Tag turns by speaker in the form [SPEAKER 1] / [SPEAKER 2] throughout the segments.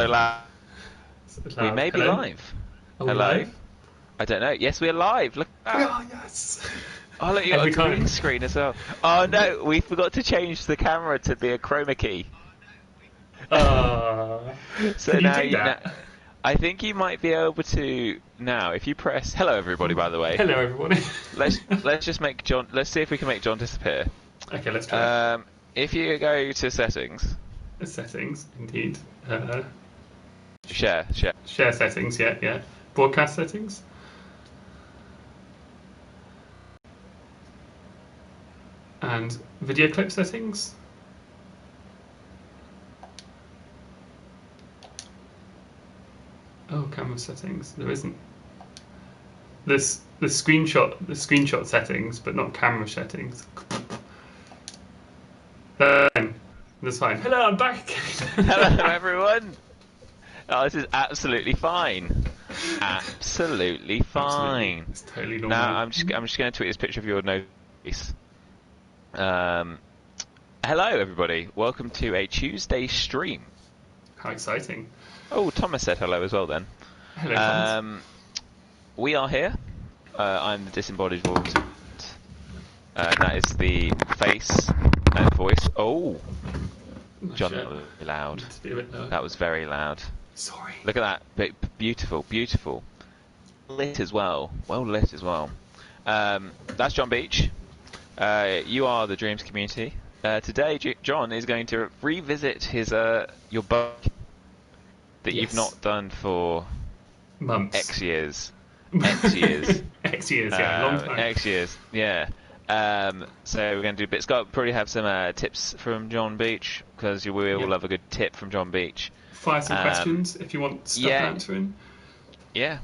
[SPEAKER 1] Hello. We may be
[SPEAKER 2] Hello?
[SPEAKER 1] live.
[SPEAKER 2] Are we
[SPEAKER 1] Hello.
[SPEAKER 2] live?
[SPEAKER 1] I don't know. Yes, we're live. Look at
[SPEAKER 2] We
[SPEAKER 1] that.
[SPEAKER 2] are, yes.
[SPEAKER 1] Oh, look, you got
[SPEAKER 2] Every
[SPEAKER 1] a green
[SPEAKER 2] time.
[SPEAKER 1] screen as well. Oh no, we forgot to change the camera to be a chroma key.
[SPEAKER 2] Uh,
[SPEAKER 1] So
[SPEAKER 2] can you
[SPEAKER 1] now
[SPEAKER 2] do
[SPEAKER 1] you.
[SPEAKER 2] that?
[SPEAKER 1] I think you might be able to now. If you press. Hello, everybody. By the way,
[SPEAKER 2] Hello, everybody.
[SPEAKER 1] let's just make John. Let's see if we can make John disappear.
[SPEAKER 2] Okay, let's try it.
[SPEAKER 1] If you go to settings,
[SPEAKER 2] Settings, indeed. Uh,
[SPEAKER 1] share.
[SPEAKER 2] share settings, yeah. Broadcast settings. And video clip settings. Oh, camera settings. There isn't. There's the screenshot settings, but not camera settings. That's fine. Hello, I'm back.
[SPEAKER 1] Hello, everyone. Oh, this is absolutely fine. Absolutely fine.
[SPEAKER 2] Absolutely. It's totally normal.
[SPEAKER 1] Now I'm just going to tweet this picture of your nose. Hello, everybody. Welcome to a Tuesday stream.
[SPEAKER 2] How exciting.
[SPEAKER 1] Oh, Thomas said hello as well. Then.
[SPEAKER 2] Hello, Thomas.
[SPEAKER 1] We are here. I'm the disembodied voice. That is the face and voice. Oh, John, that was loud. That was very loud.
[SPEAKER 2] Sorry.
[SPEAKER 1] Look at that. Beautiful, beautiful. Lit as well. Well lit as well. That's John Beech. You are the Dreams community. Today, John is going to revisit his your bug that you've not done for
[SPEAKER 2] months.
[SPEAKER 1] X years. X years.
[SPEAKER 2] X years, yeah, long time.
[SPEAKER 1] X years, yeah. So we're going to do bits. Got probably have some tips from John Beech because we will love a good tip from John Beech.
[SPEAKER 2] Fire some questions if you want stuff answering.
[SPEAKER 1] Yeah.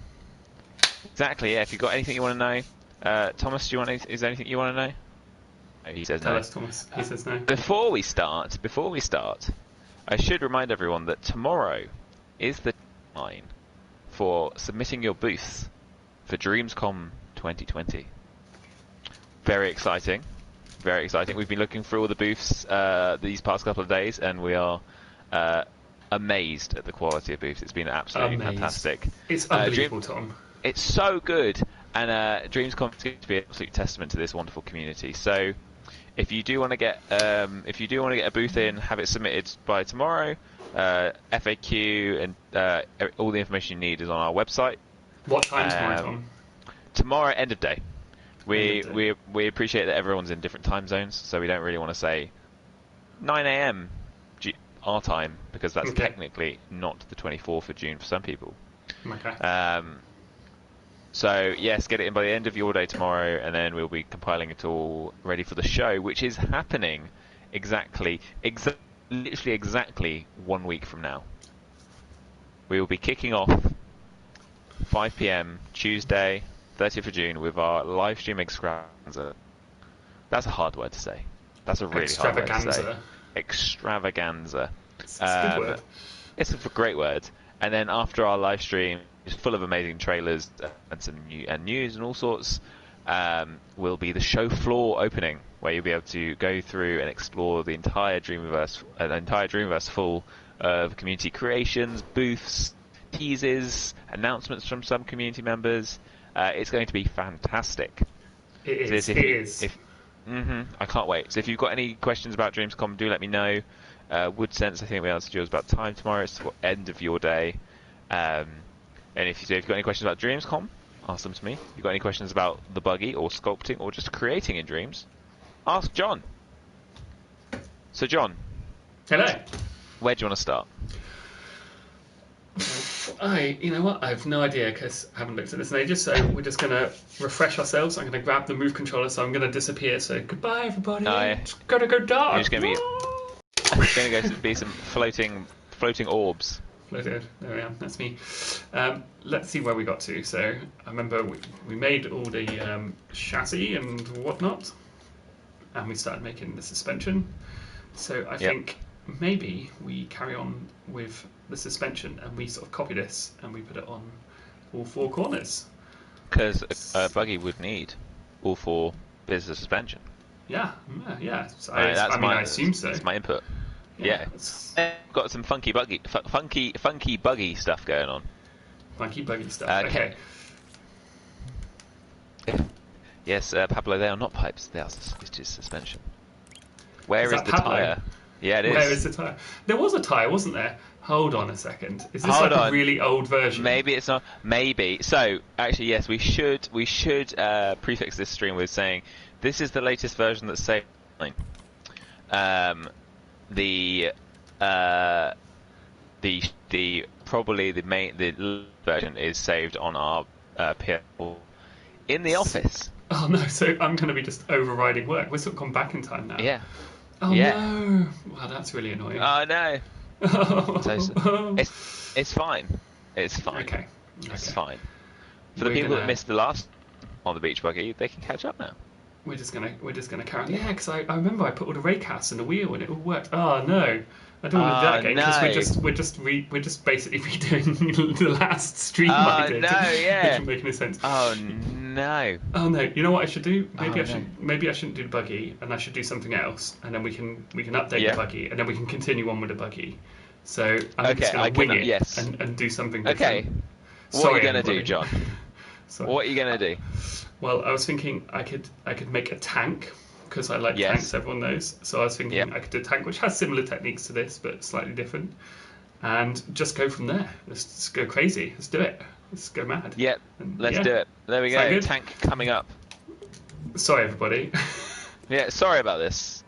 [SPEAKER 1] Exactly. Yeah. If you've got anything you want to know, Thomas, is there anything you want to know? Oh, he says no.
[SPEAKER 2] Tell us, Thomas. He says no.
[SPEAKER 1] Before we start, I should remind everyone that tomorrow is the deadline for submitting your booth for DreamsCom 2020. Very exciting. Very exciting. We've been looking through all the booths these past couple of days, and we are amazed at the quality of booths. It's been absolutely fantastic.
[SPEAKER 2] It's unbelievable, Tom.
[SPEAKER 1] It's so good, and DreamsCom is going to be an absolute testament to this wonderful community. So, if you do want to get a booth in, have it submitted by tomorrow. FAQ and all the information you need is on our website.
[SPEAKER 2] What time tomorrow, Tom?
[SPEAKER 1] Tomorrow, end of day. We appreciate that everyone's in different time zones, so we don't really want to say 9 a.m. our time because that's technically not the 24th of June for some people.
[SPEAKER 2] Okay.
[SPEAKER 1] So yes, get it in by the end of your day tomorrow, and then we'll be compiling it all ready for the show, which is happening literally exactly 1 week from now. We will be kicking off 5 p.m. Tuesday, 30th of June, with our live stream extravaganza. That's a hard word to say. That's a really hard word to say. Extravaganza.
[SPEAKER 2] It's a good word.
[SPEAKER 1] It's a great word. And then after our live stream, is full of amazing trailers and some news and all sorts, will be the show floor opening, where you'll be able to go through and explore the entire Dreamverse full of community creations, booths, teases, announcements from some community members. It's going to be fantastic.
[SPEAKER 2] It is.
[SPEAKER 1] I can't wait. So if you've got any questions about Dreamscom, do let me know. Wood Sense, I think we answered yours about time tomorrow. It's the end of your day. And if you've got any questions about Dreamscom, ask them to me. If you've got any questions about the buggy or sculpting or just creating in Dreams, ask John. So John.
[SPEAKER 2] Hello.
[SPEAKER 1] Where do you want to start?
[SPEAKER 2] You know what? I have no idea because I haven't looked at this in ages. So we're just going to refresh ourselves. I'm going to grab the move controller, so I'm going to disappear. So goodbye, everybody. It's going to go dark.
[SPEAKER 1] It's going to be some floating orbs.
[SPEAKER 2] There we are. That's me. Let's see where we got to. So I remember we made all the chassis and whatnot, and we started making the suspension. So I think maybe we carry on with the suspension and we sort of copy this and we put it on all four corners.
[SPEAKER 1] Because a buggy would need all four bits of suspension.
[SPEAKER 2] Yeah. So I assume so.
[SPEAKER 1] That's my input. Yeah.
[SPEAKER 2] It's
[SPEAKER 1] Got some funky buggy stuff going on.
[SPEAKER 2] funky buggy stuff. Okay.
[SPEAKER 1] Yes, Pablo, they are not pipes. They are it is suspension. Where
[SPEAKER 2] Is
[SPEAKER 1] is
[SPEAKER 2] that
[SPEAKER 1] the
[SPEAKER 2] Pablo?
[SPEAKER 1] tyre? Yeah, it is.
[SPEAKER 2] Where is the tyre? There was a tyre, wasn't there? Hold on a second. Is this
[SPEAKER 1] Hold
[SPEAKER 2] like
[SPEAKER 1] on.
[SPEAKER 2] a really old version?
[SPEAKER 1] Maybe it's not. Maybe. So, actually, yes, we should prefix this stream with saying this is the latest version that's saved. The probably the version is saved on our PS4 in the office.
[SPEAKER 2] Oh no, so I'm going to be just overriding work. We're sort of gone back in time now.
[SPEAKER 1] Yeah.
[SPEAKER 2] Oh
[SPEAKER 1] Yeah.
[SPEAKER 2] no. Wow, that's really annoying.
[SPEAKER 1] Oh no. So, it's fine. It's fine.
[SPEAKER 2] Okay.
[SPEAKER 1] It's
[SPEAKER 2] Okay.
[SPEAKER 1] fine. For the people that missed the last on the beach buggy, they can catch up now.
[SPEAKER 2] We're just gonna carry on. Yeah, because I remember I put all the rake house in the wheel and it all worked. Oh no. I don't want to do that again because we're just basically redoing the last stream I did.
[SPEAKER 1] No, yeah.
[SPEAKER 2] Which doesn't make any sense.
[SPEAKER 1] Oh no.
[SPEAKER 2] Oh no! You know what I should do? Maybe
[SPEAKER 1] Oh,
[SPEAKER 2] maybe I shouldn't do the buggy, and I should do something else, and then we can update
[SPEAKER 1] Yeah.
[SPEAKER 2] the buggy, and then we can continue on with the buggy. So I'm just
[SPEAKER 1] Okay,
[SPEAKER 2] going
[SPEAKER 1] I
[SPEAKER 2] to wing
[SPEAKER 1] can-
[SPEAKER 2] it
[SPEAKER 1] yes.
[SPEAKER 2] and do something
[SPEAKER 1] Okay.
[SPEAKER 2] different.
[SPEAKER 1] What are
[SPEAKER 2] Sorry,
[SPEAKER 1] you gonna do,
[SPEAKER 2] everybody.
[SPEAKER 1] John?
[SPEAKER 2] Sorry.
[SPEAKER 1] What are you gonna do?
[SPEAKER 2] Well, I was thinking I could make a tank because I like
[SPEAKER 1] Yes.
[SPEAKER 2] tanks. Everyone knows. So I was thinking
[SPEAKER 1] Yep.
[SPEAKER 2] I could do a tank which has similar techniques to this, but slightly different, and just go from there. Let's just go crazy. Let's do it. Let's go mad.
[SPEAKER 1] Yep.
[SPEAKER 2] And
[SPEAKER 1] Let's
[SPEAKER 2] yeah.
[SPEAKER 1] do it. There we
[SPEAKER 2] Is that
[SPEAKER 1] go.
[SPEAKER 2] good?
[SPEAKER 1] Tank coming up.
[SPEAKER 2] Sorry, everybody.
[SPEAKER 1] Yeah. Sorry about this.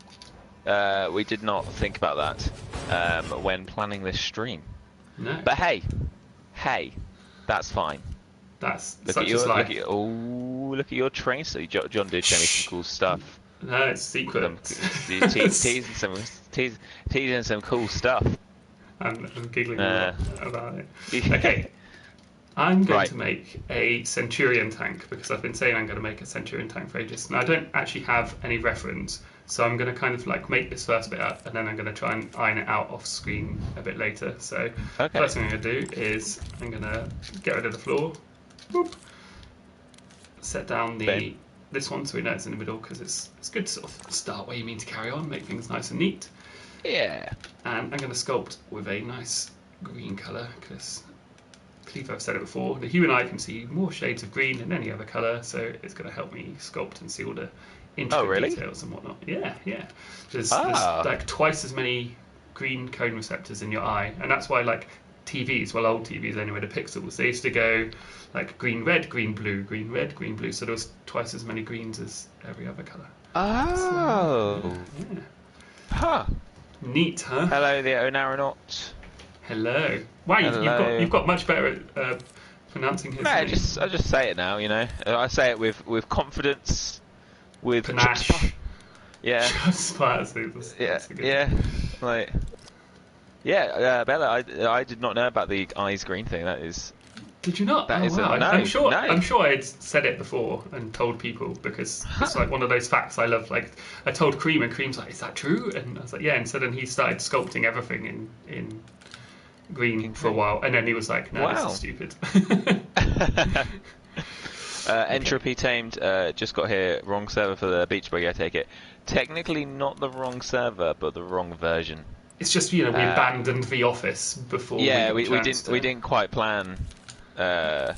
[SPEAKER 1] We did not think about that when planning this stream.
[SPEAKER 2] No,
[SPEAKER 1] But hey, that's fine.
[SPEAKER 2] that's
[SPEAKER 1] Look
[SPEAKER 2] such
[SPEAKER 1] at your
[SPEAKER 2] a slide.
[SPEAKER 1] look at your train. So John did show me some cool stuff.
[SPEAKER 2] No, it's secret.
[SPEAKER 1] Teasing some cool stuff.
[SPEAKER 2] I'm giggling
[SPEAKER 1] Uh,
[SPEAKER 2] about it. Okay, I'm going
[SPEAKER 1] Right.
[SPEAKER 2] to make a Centurion tank because I've been saying I'm going to make a Centurion tank for ages. Now I don't actually have any reference, so I'm going to kind of like make this first bit up, and then I'm going to try and iron it out off screen a bit later. So
[SPEAKER 1] Okay.
[SPEAKER 2] first thing I'm going to do is I'm going to get rid of the floor. Boop. Set down
[SPEAKER 1] Ben.
[SPEAKER 2] this one so we know it's in the middle because it's good to sort of start where you mean to carry on, make things nice and neat.
[SPEAKER 1] Yeah.
[SPEAKER 2] And I'm going to sculpt with a nice green colour because I believe I've said it before, the human eye can see more shades of green than any other colour, so it's going to help me sculpt and see all the intricate
[SPEAKER 1] really?
[SPEAKER 2] details and whatnot. Yeah. There's
[SPEAKER 1] Ah.
[SPEAKER 2] like twice as many green cone receptors in your eye, and that's why like TVs, well old TVs anyway, the pixels, they used to go like green, red, green, blue, green, red, green, blue, so there was twice as many greens as every other colour.
[SPEAKER 1] Oh.
[SPEAKER 2] Yeah.
[SPEAKER 1] Huh.
[SPEAKER 2] Neat, huh?
[SPEAKER 1] Hello, the Onaronaut.
[SPEAKER 2] Hello. Wow,
[SPEAKER 1] Hello.
[SPEAKER 2] you've got much better at pronouncing his
[SPEAKER 1] I
[SPEAKER 2] name.
[SPEAKER 1] just say it now, you know. I say it with confidence, with
[SPEAKER 2] Panache.
[SPEAKER 1] chutzpah. Yeah,
[SPEAKER 2] Just that's a good-
[SPEAKER 1] yeah. Like, yeah, Bella. I did not know about the eyes green thing. That is.
[SPEAKER 2] Did you not?
[SPEAKER 1] That
[SPEAKER 2] Oh,
[SPEAKER 1] is a
[SPEAKER 2] wow.
[SPEAKER 1] no,
[SPEAKER 2] I'm sure.
[SPEAKER 1] no.
[SPEAKER 2] I'm sure I'd said it before and told people because it's like one of those facts I love. Like I told Cream, and Cream's like, "Is that true?" And I was like, "Yeah." And so then he started sculpting everything in green for a while, and then he was like, "No,
[SPEAKER 1] Wow.
[SPEAKER 2] this is stupid."
[SPEAKER 1] Entropy tamed. Just got here. Wrong server for the beach buggy. I take it. Technically, not the wrong server, but the wrong version.
[SPEAKER 2] It's just we abandoned the office before.
[SPEAKER 1] Yeah,
[SPEAKER 2] we
[SPEAKER 1] didn't quite plan to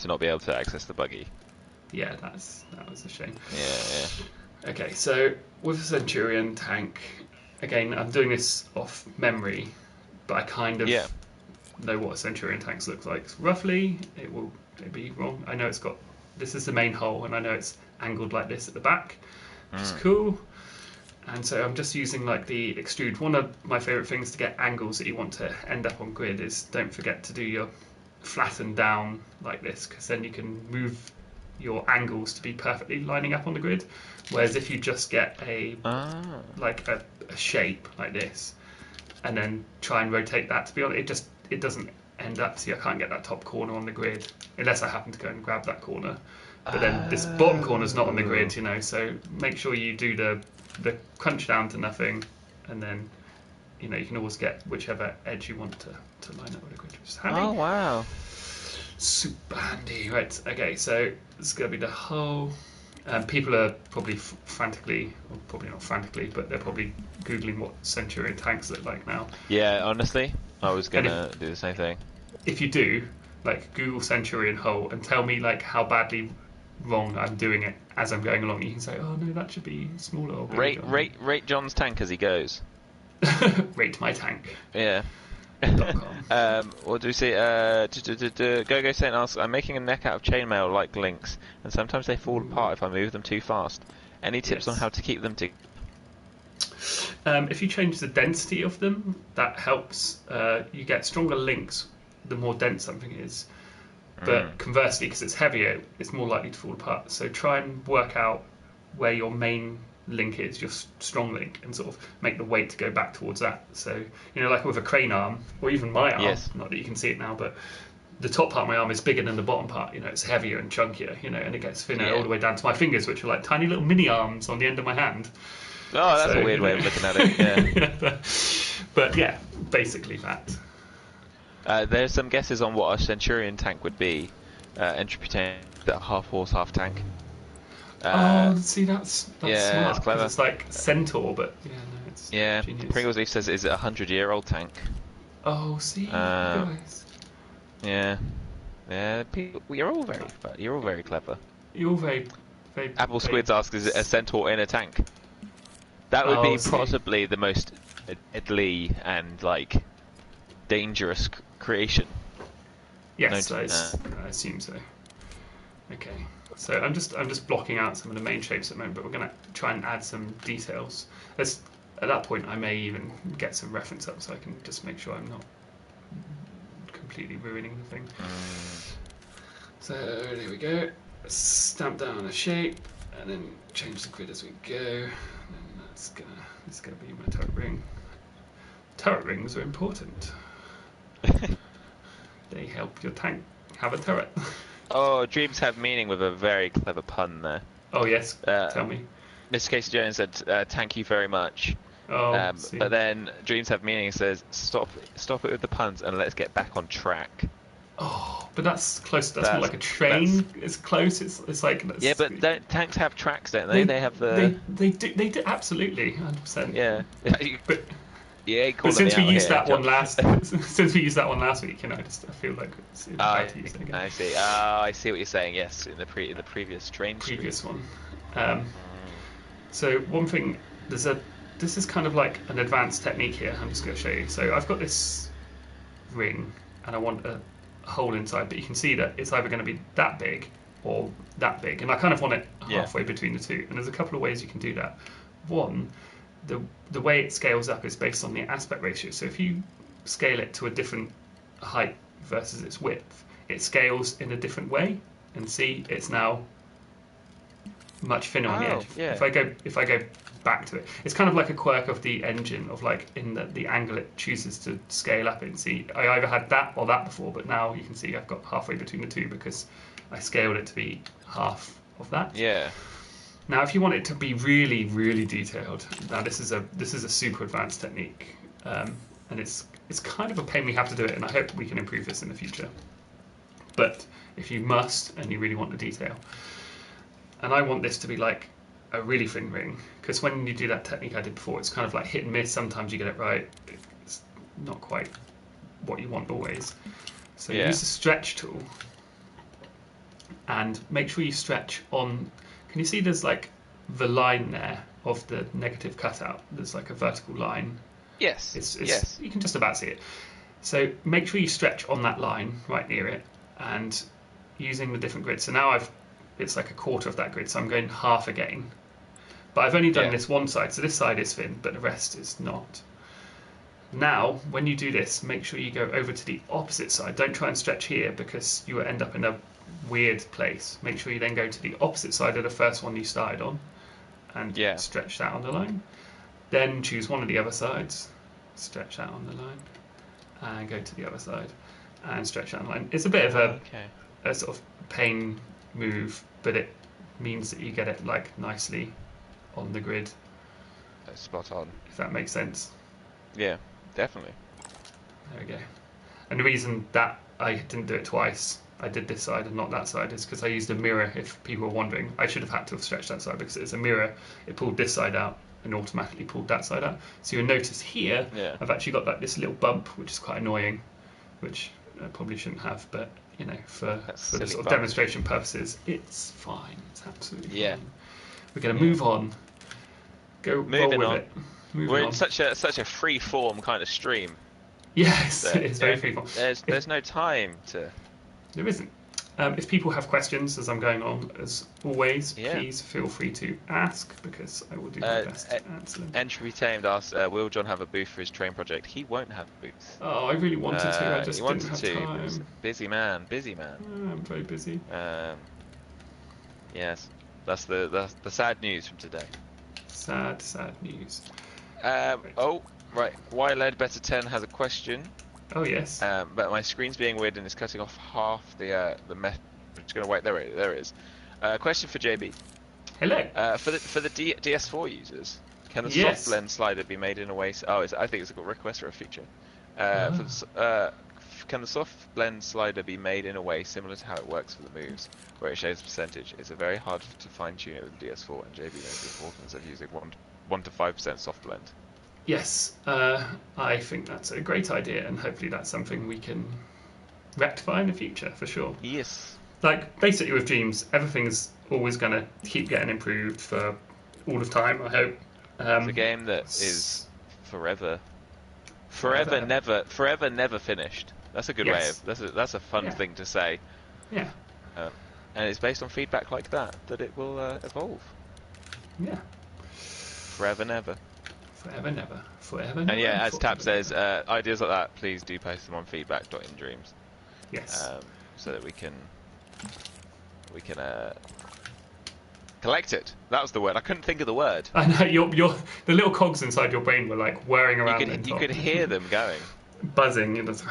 [SPEAKER 1] not be able to access the buggy.
[SPEAKER 2] Yeah, that was a shame.
[SPEAKER 1] Yeah.
[SPEAKER 2] Okay, so with the Centurion tank, again, I'm doing this off memory, but I kind of know what a Centurion tank looks like. Roughly, it'd be wrong. I know this is the main hull, and I know it's angled like this at the back, which is cool. And so I'm just using like the extrude. One of my favourite things to get angles that you want to end up on grid is don't forget to do your flatten down like this, because then you can move your angles to be perfectly lining up on the grid. Whereas if you just get a shape like this and then try and rotate that, to be honest, it doesn't end up. See, I can't get that top corner on the grid unless I happen to go and grab that corner. But then this bottom corner's not on the grid, you know. So make sure you do the crunch down to nothing, and then you can always get whichever edge you want to line up with the grid, which is handy.
[SPEAKER 1] Oh wow.
[SPEAKER 2] Super handy. Right, okay, so this is going to be the hull, People are probably frantically, well, probably not frantically, but they're probably Googling what Centurion tanks look like now.
[SPEAKER 1] Yeah, honestly, I was
[SPEAKER 2] And
[SPEAKER 1] gonna do the same thing.
[SPEAKER 2] if you do, like Google Centurion hull and tell me like how badly wrong I'm doing it as I'm going along, you can say, oh no, that should be smaller or bigger.
[SPEAKER 1] Rate John's tank as he goes.
[SPEAKER 2] Rate my tank.
[SPEAKER 1] Yeah. What do we say? Go Saint asks, I'm making a neck out of chainmail like links, and sometimes they fall apart if I move them too fast. Any tips on how to keep them together?
[SPEAKER 2] If you change the density of them, that helps. You get stronger links the more dense something is. But conversely, because it's heavier, it's more likely to fall apart. So try and work out where your main link is, your strong link, and sort of make the weight go back towards that. So, like with a crane arm, or even my arm, not that you can see it now, but the top part of my arm is bigger than the bottom part. It's heavier and chunkier, and it gets thinner all the way down to my fingers, which are like tiny little mini arms on the end of my hand.
[SPEAKER 1] Oh, that's a weird way of looking at it, yeah.
[SPEAKER 2] But yeah, basically that.
[SPEAKER 1] There's some guesses on what a Centurion tank would be. Entropy tank, half horse, half tank.
[SPEAKER 2] See, that's
[SPEAKER 1] yeah,
[SPEAKER 2] smart.
[SPEAKER 1] it's clever.
[SPEAKER 2] It's like Centaur, but it's genius.
[SPEAKER 1] Pringles Leaf says, is it a 100-year-old tank?
[SPEAKER 2] Oh, see, guys.
[SPEAKER 1] Yeah, people, you're all very clever.
[SPEAKER 2] You're all very, very.
[SPEAKER 1] Apple Squids asks, is it a Centaur in a tank? That would be possibly the most deadly and dangerous creation.
[SPEAKER 2] Yes, I assume so. Okay. So I'm just blocking out some of the main shapes at the moment, but we're going to try and add some details. At that point, I may even get some reference up so I can just make sure I'm not completely ruining the thing. So there we go. Stamp down a shape, and then change the grid as we go. And that's gonna be my turret ring. Turret rings are important. They help your tank have a turret.
[SPEAKER 1] Oh, dreams have meaning with a very clever pun there.
[SPEAKER 2] Oh yes, tell me.
[SPEAKER 1] Mr. Casey Jones said, "Thank you very much."
[SPEAKER 2] Oh,
[SPEAKER 1] but then dreams have meaning says, "Stop it with the puns and let's get back on track."
[SPEAKER 2] Oh, but that's close. That's more like a train. It's close. It's like
[SPEAKER 1] yeah, but tanks have tracks, don't they? They have the.
[SPEAKER 2] They do absolutely 100%.
[SPEAKER 1] Yeah.
[SPEAKER 2] But
[SPEAKER 1] yeah,
[SPEAKER 2] but since we used that one last, week, I feel like it's about to use it again.
[SPEAKER 1] I see. I see what you're saying. Yes, in the previous train.
[SPEAKER 2] Previous one. So one thing, this is kind of like an advanced technique here. I'm just going to show you. So I've got this ring, and I want a hole inside, but you can see that it's either going to be that big or that big, and I kind of want it halfway between the two. And there's a couple of ways you can do that. One, the way it scales up is based on the aspect ratio. So if you scale it to a different height versus its width, it scales in a different way. And see, it's now much thinner on the edge.
[SPEAKER 1] Yeah.
[SPEAKER 2] If I go back to it, it's kind of like a quirk of the engine, of in the angle it chooses to scale up in. See, I either had that or that before, but now you can see I've got halfway between the two because I scaled it to be half of that.
[SPEAKER 1] Yeah.
[SPEAKER 2] Now, if you want it to be really, really detailed, now this is a super advanced technique, and it's kind of a pain we have to do it, and I hope we can improve this in the future. But if you must and you really want the detail, and I want this to be like a really thin ring, because when you do that technique I did before, it's kind of like hit and miss. Sometimes you get it right, it's not quite what you want always. So use the stretch tool, and make sure you stretch on. Can you see there's the line there of the negative cutout? There's like a vertical line.
[SPEAKER 1] Yes.
[SPEAKER 2] Yes. You can just about see it. So make sure you stretch on that line right near it, and using the different grids. So now it's like a quarter of that grid, so I'm going half again. But I've only done this one side, so this side is thin, but the rest is not. Now, when you do this, make sure you go over to the opposite side. Don't try and stretch here because you will end up in a weird place. Make sure you then go to the opposite side of the first one you started on and stretch that on the line. Then choose one of the other sides, stretch that on the line, and go to the other side and stretch that on the line. It's a bit of a sort of pain move, but it means that you get it nicely on the grid.
[SPEAKER 1] That's spot on.
[SPEAKER 2] If that makes sense.
[SPEAKER 1] Yeah, definitely.
[SPEAKER 2] There we go. And the reason that I didn't do it twice I did this side and not that side is because I used a mirror. If people were wondering, I should have had to have stretched that side because it's a mirror. It pulled this side out and automatically pulled that side out. So you'll notice here, I've actually got like this little bump, which is quite annoying, which I probably shouldn't have, but you know, for the sort of demonstration purposes, it's fine. It's absolutely fine. We're going to move on. Roll with it.
[SPEAKER 1] We're in such a free form kind of stream.
[SPEAKER 2] Yes, it's very free form.
[SPEAKER 1] There's no time to.
[SPEAKER 2] There isn't. If people have questions as I'm going on, as always, please feel free to ask because I will do my best to answer them.
[SPEAKER 1] Entropy Tamed asks, will John have a booth for his train project? He won't have a booth.
[SPEAKER 2] Oh, I really wanted to. I just didn't have time.
[SPEAKER 1] Busy man.
[SPEAKER 2] I'm very busy.
[SPEAKER 1] Yes, that's the sad news from today.
[SPEAKER 2] Sad news.
[SPEAKER 1] Oh, right. Why Ledbetter 10 has a question.
[SPEAKER 2] Oh yes.
[SPEAKER 1] But my screen's being weird and it's cutting off half the method. I'm just gonna wait. There it is. Question for JB.
[SPEAKER 2] Hello.
[SPEAKER 1] For the DS4 users, can the soft blend slider be made in a way? I think it's a request for a feature. Can the soft blend slider be made in a way similar to how it works for the moves, where it shows percentage? It's a very hard to fine tune it with the DS4, and JB knows the importance of using 1 to 5% soft blend.
[SPEAKER 2] Yes, I think that's a great idea, and hopefully that's something we can rectify in the future for sure.
[SPEAKER 1] Yes.
[SPEAKER 2] Like basically with Dreams, everything's always going to keep getting improved for all of time. I hope.
[SPEAKER 1] It's a game that is forever, never finished. That's a good way of. That's a fun thing to say.
[SPEAKER 2] Yeah.
[SPEAKER 1] And it's based on feedback like that it will evolve.
[SPEAKER 2] Yeah.
[SPEAKER 1] Forever never.
[SPEAKER 2] Forever.
[SPEAKER 1] And yeah, as Tap says, ideas like that, please do post them on feedback.indreams.
[SPEAKER 2] Yes.
[SPEAKER 1] So that we can collect it. That was the word. I couldn't think of the word.
[SPEAKER 2] I know the little cogs inside your brain were like whirring around.
[SPEAKER 1] You could hear them going.
[SPEAKER 2] Buzzing. It just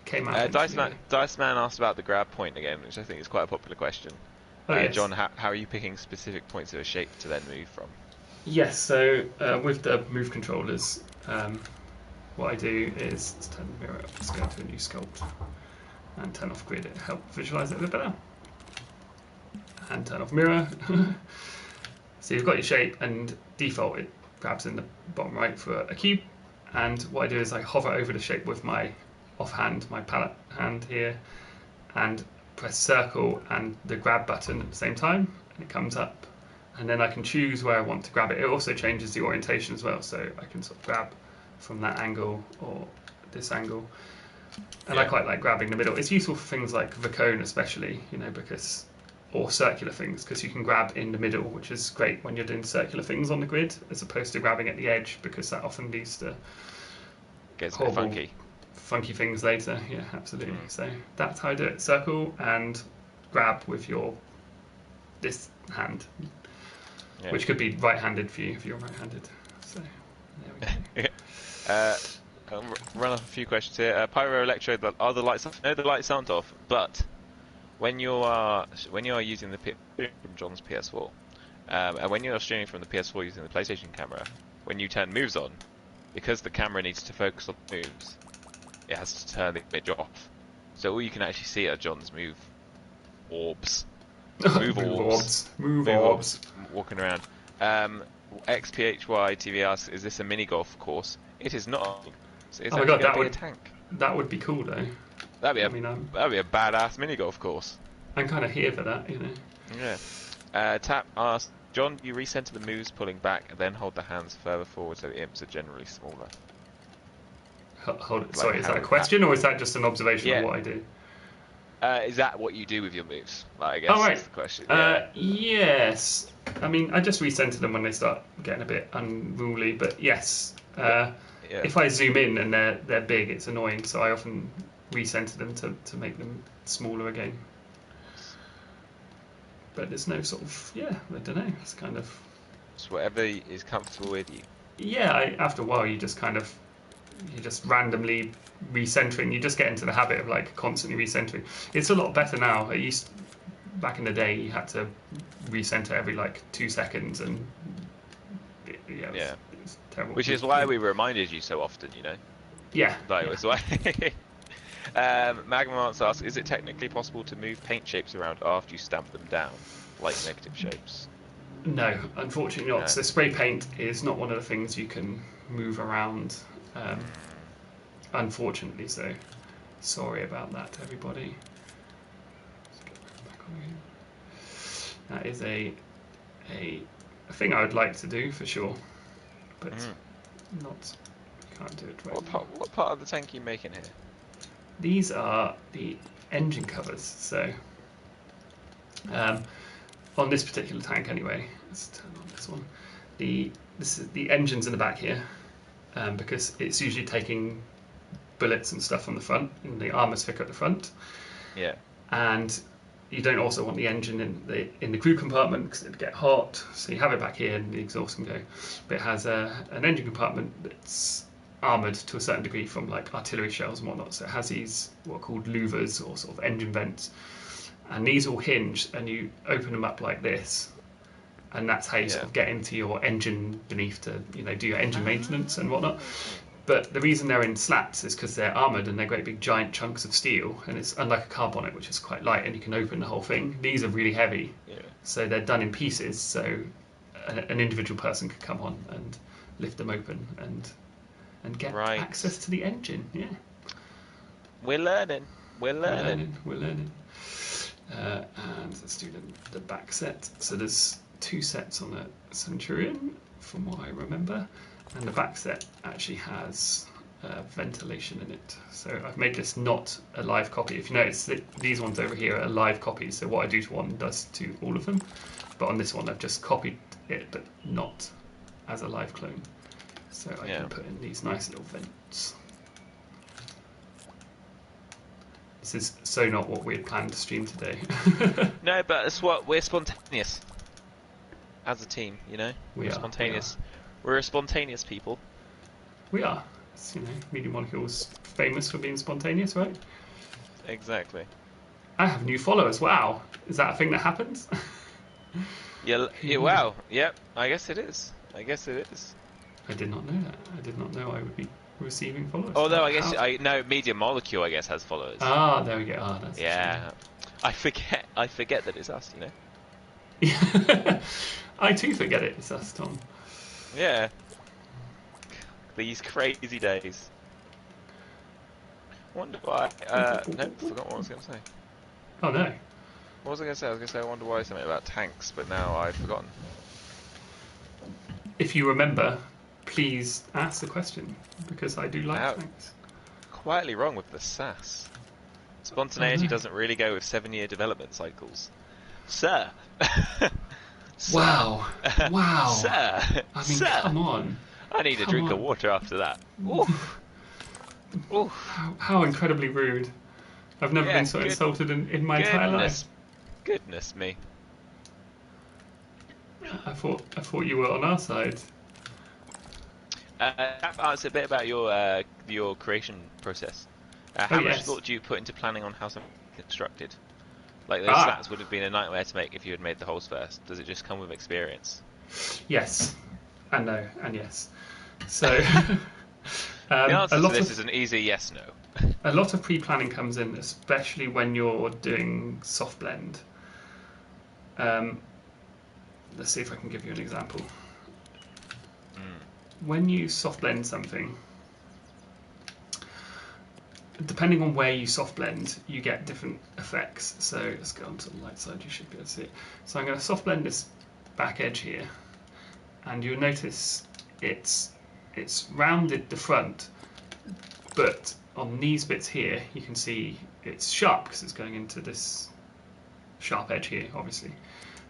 [SPEAKER 2] came out.
[SPEAKER 1] Dice Man asked about the grab point again, which I think is quite a popular question.
[SPEAKER 2] Yes.
[SPEAKER 1] John, how are you picking specific points of a shape to then move from?
[SPEAKER 2] Yes, so with the move controllers, what I do is let's turn the mirror up, let's go to a new sculpt and turn off grid, it helps visualize it a bit better. And turn off mirror. So you've got your shape, and default it grabs in the bottom right for a cube. And what I do is I hover over the shape with my offhand, my palette hand here, and press circle and the grab button at the same time, and it comes up. And then I can choose where I want to grab it. It also changes the orientation as well, so I can sort of grab from that angle or this angle. And I quite like grabbing the middle. It's useful for things like the cone especially, or circular things, because you can grab in the middle, which is great when you're doing circular things on the grid, as opposed to grabbing at the edge, because that often leads to
[SPEAKER 1] gets a bit
[SPEAKER 2] funky things later. Yeah, absolutely. So that's how I do it. Circle and grab with this hand. Yeah. Which could be right-handed for you if you're right-handed. So there we go.
[SPEAKER 1] Run off a few questions here. Pyro Lecture, are the lights off? No, the lights aren't off. But when you are using from John's PS4, and when you are streaming from the PS4 using the PlayStation camera, when you turn moves on, because the camera needs to focus on moves, it has to turn the image off. So all you can actually see are John's move orbs. Move orbs walking around. XPHY TV asks, is this a mini golf course? It is not. It's
[SPEAKER 2] my god, that would
[SPEAKER 1] be a tank.
[SPEAKER 2] That would be cool though.
[SPEAKER 1] That'd be a badass mini golf course.
[SPEAKER 2] I'm kind of here for that,
[SPEAKER 1] Yeah. Tap asks, John, you recenter the moves pulling back and then hold the hands further forward so the imps are generally smaller.
[SPEAKER 2] Sorry, is that a question or is that just an observation of what I do?
[SPEAKER 1] Is that what you do with your moves? I guess that's the question.
[SPEAKER 2] Yes. I mean, I just recenter them when they start getting a bit unruly, but yes. If I zoom in and they're big, it's annoying, so I often recenter them to make them smaller again. But there's no sort of, I don't know, it's kind of...
[SPEAKER 1] It's whatever is comfortable with you.
[SPEAKER 2] Yeah, after a while you just randomly recentering. You just get into the habit of like constantly recentering. It's a lot better now. Back in the day, you had to recenter every like 2 seconds, and it was terrible.
[SPEAKER 1] Which is why we reminded you so often,
[SPEAKER 2] Yeah.
[SPEAKER 1] It's why. Magma asks, is it technically possible to move paint shapes around after you stamp them down, like negative shapes?
[SPEAKER 2] No, unfortunately not.
[SPEAKER 1] No.
[SPEAKER 2] So spray paint is not one of the things you can move around. Unfortunately, so sorry about that, everybody. Let's get back on again. That is a thing I would like to do for sure, but not. Can't do it right now.
[SPEAKER 1] What part of the tank are you making here?
[SPEAKER 2] These are the engine covers. So on this particular tank, anyway, let's turn on this one. This is the engines in the back here, because it's usually taking bullets and stuff on the front, and the armor's thick at the front.
[SPEAKER 1] Yeah.
[SPEAKER 2] And you don't also want the engine in the crew compartment because it'd get hot. So you have it back here, and the exhaust can go. But it has an engine compartment that's armoured to a certain degree from like artillery shells and whatnot. So it has these what are called louvers or sort of engine vents, and these all hinge, and you open them up like this, and that's how you sort of get into your engine beneath to do your engine maintenance and whatnot. But the reason they're in slats is because they're armoured and they're great big giant chunks of steel, and it's unlike a car bonnet, which is quite light and you can open the whole thing. These are really heavy, so they're done in pieces, so an individual person could come on and lift them open and get access to the engine. Yeah,
[SPEAKER 1] we're learning.
[SPEAKER 2] We're learning. And let's do the back set. So there's 2 sets on the Centurion, from what I remember. And the back set actually has ventilation in it. So I've made this not a live copy. If you notice, these ones over here are live copies. So what I do to one does to all of them. But on this one, I've just copied it, but not as a live clone. So I can put in these nice little vents. This is so not what we had planned to stream today.
[SPEAKER 1] No, but it's what we're spontaneous as a team. We're spontaneous. We're a spontaneous people.
[SPEAKER 2] We are. It's, Media Molecule's famous for being spontaneous, right?
[SPEAKER 1] Exactly.
[SPEAKER 2] I have new followers. Wow. Is that a thing that happens?
[SPEAKER 1] Yeah, wow. Yep. I guess it is. I
[SPEAKER 2] did not know that. I did not know I would be receiving followers.
[SPEAKER 1] Although no, Media Molecule I guess has followers.
[SPEAKER 2] Ah, there we go. Ah, that's
[SPEAKER 1] I forget that it's us.
[SPEAKER 2] Yeah. I too forget it. It's us, Tom.
[SPEAKER 1] Yeah. These crazy days. I wonder why. No, forgot what I was going to say.
[SPEAKER 2] Oh no.
[SPEAKER 1] What was I going to say? I was going to say I wonder why something about tanks, but now I've forgotten.
[SPEAKER 2] If you remember, please ask the question, because I do like tanks.
[SPEAKER 1] Quietly wrong with the sass. Spontaneity doesn't really go with 7-year development cycles. Sir!
[SPEAKER 2] Wow. Wow.
[SPEAKER 1] Sir!
[SPEAKER 2] I mean, come on.
[SPEAKER 1] I need a drink of water after that. Oof. Oof.
[SPEAKER 2] How incredibly rude. I've never been so insulted in my entire life.
[SPEAKER 1] Goodness me.
[SPEAKER 2] I thought you were on our side.
[SPEAKER 1] It's a bit about your creation process. How much thought do you put into planning on how something is constructed? Like those slats would have been a nightmare to make if you had made the holes first. Does it just come with experience?
[SPEAKER 2] Yes, and no, and yes. So
[SPEAKER 1] the answer to this is an easy yes/no.
[SPEAKER 2] A lot of pre-planning comes in, especially when you're doing soft blend. Let's see if I can give you an example. When you soft blend something, depending on where you soft blend, you get different effects. So let's go onto the light side, you should be able to see it. So I'm going to soft blend this back edge here, and you'll notice it's rounded the front, but on these bits here you can see it's sharp because it's going into this sharp edge here, obviously.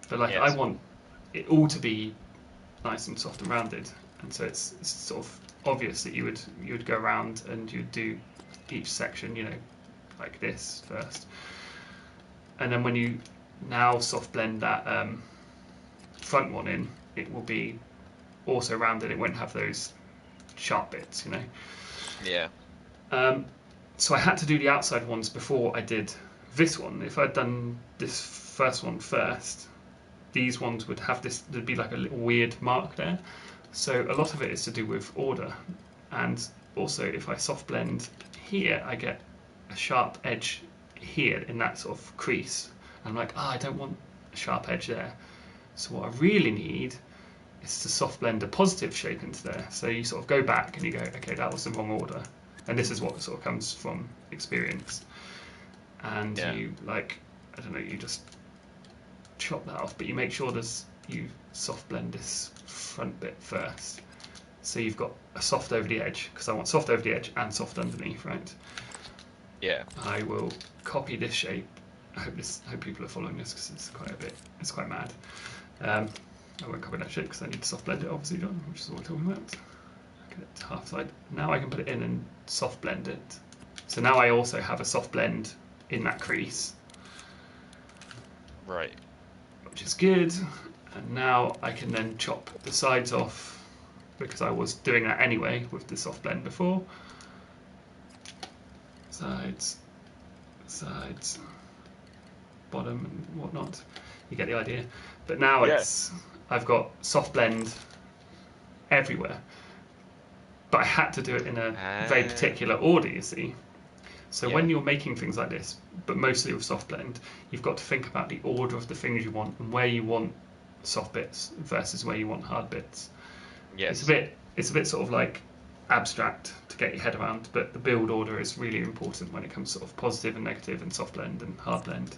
[SPEAKER 2] But I want it all to be nice and soft and rounded, and so it's sort of obvious that you would go around and you'd do each section, like this first, and then when you now soft blend that front one in, it will be also rounded. It won't have those sharp bits,
[SPEAKER 1] Yeah.
[SPEAKER 2] So I had to do the outside ones before I did this one. If I'd done this first one first, these ones would have this. There'd be like a little weird mark there. So a lot of it is to do with order, and also if I soft blend here, I get a sharp edge here in that sort of crease. And I'm like, I don't want a sharp edge there. So what I really need is to soft blend a positive shape into there. So you sort of go back and you go, okay, that was the wrong order. And this is what sort of comes from experience. And you like, I don't know, you just chop that off, but you make sure you soft blend this front bit first. So you've got a soft over the edge, because I want soft over the edge and soft underneath, right?
[SPEAKER 1] Yeah.
[SPEAKER 2] I will copy this shape. I hope people are following this, because it's quite mad. I won't copy that shape because I need to soft blend it, obviously, John, which is what we're talking about. Get it to half side. Now I can put it in and soft blend it. So now I also have a soft blend in that crease.
[SPEAKER 1] Right.
[SPEAKER 2] Which is good. And now I can then chop the sides off, because I was doing that anyway with the soft blend before. Sides, bottom and whatnot. You get the idea. But now I've got soft blend everywhere. But I had to do it in a very particular order, you see. So when you're making things like this, but mostly with soft blend, you've got to think about the order of the things you want and where you want soft bits versus where you want hard bits.
[SPEAKER 1] Yes.
[SPEAKER 2] It's a bit sort of like abstract to get your head around, but the build order is really important when it comes to sort of positive and negative and soft blend and hard blend.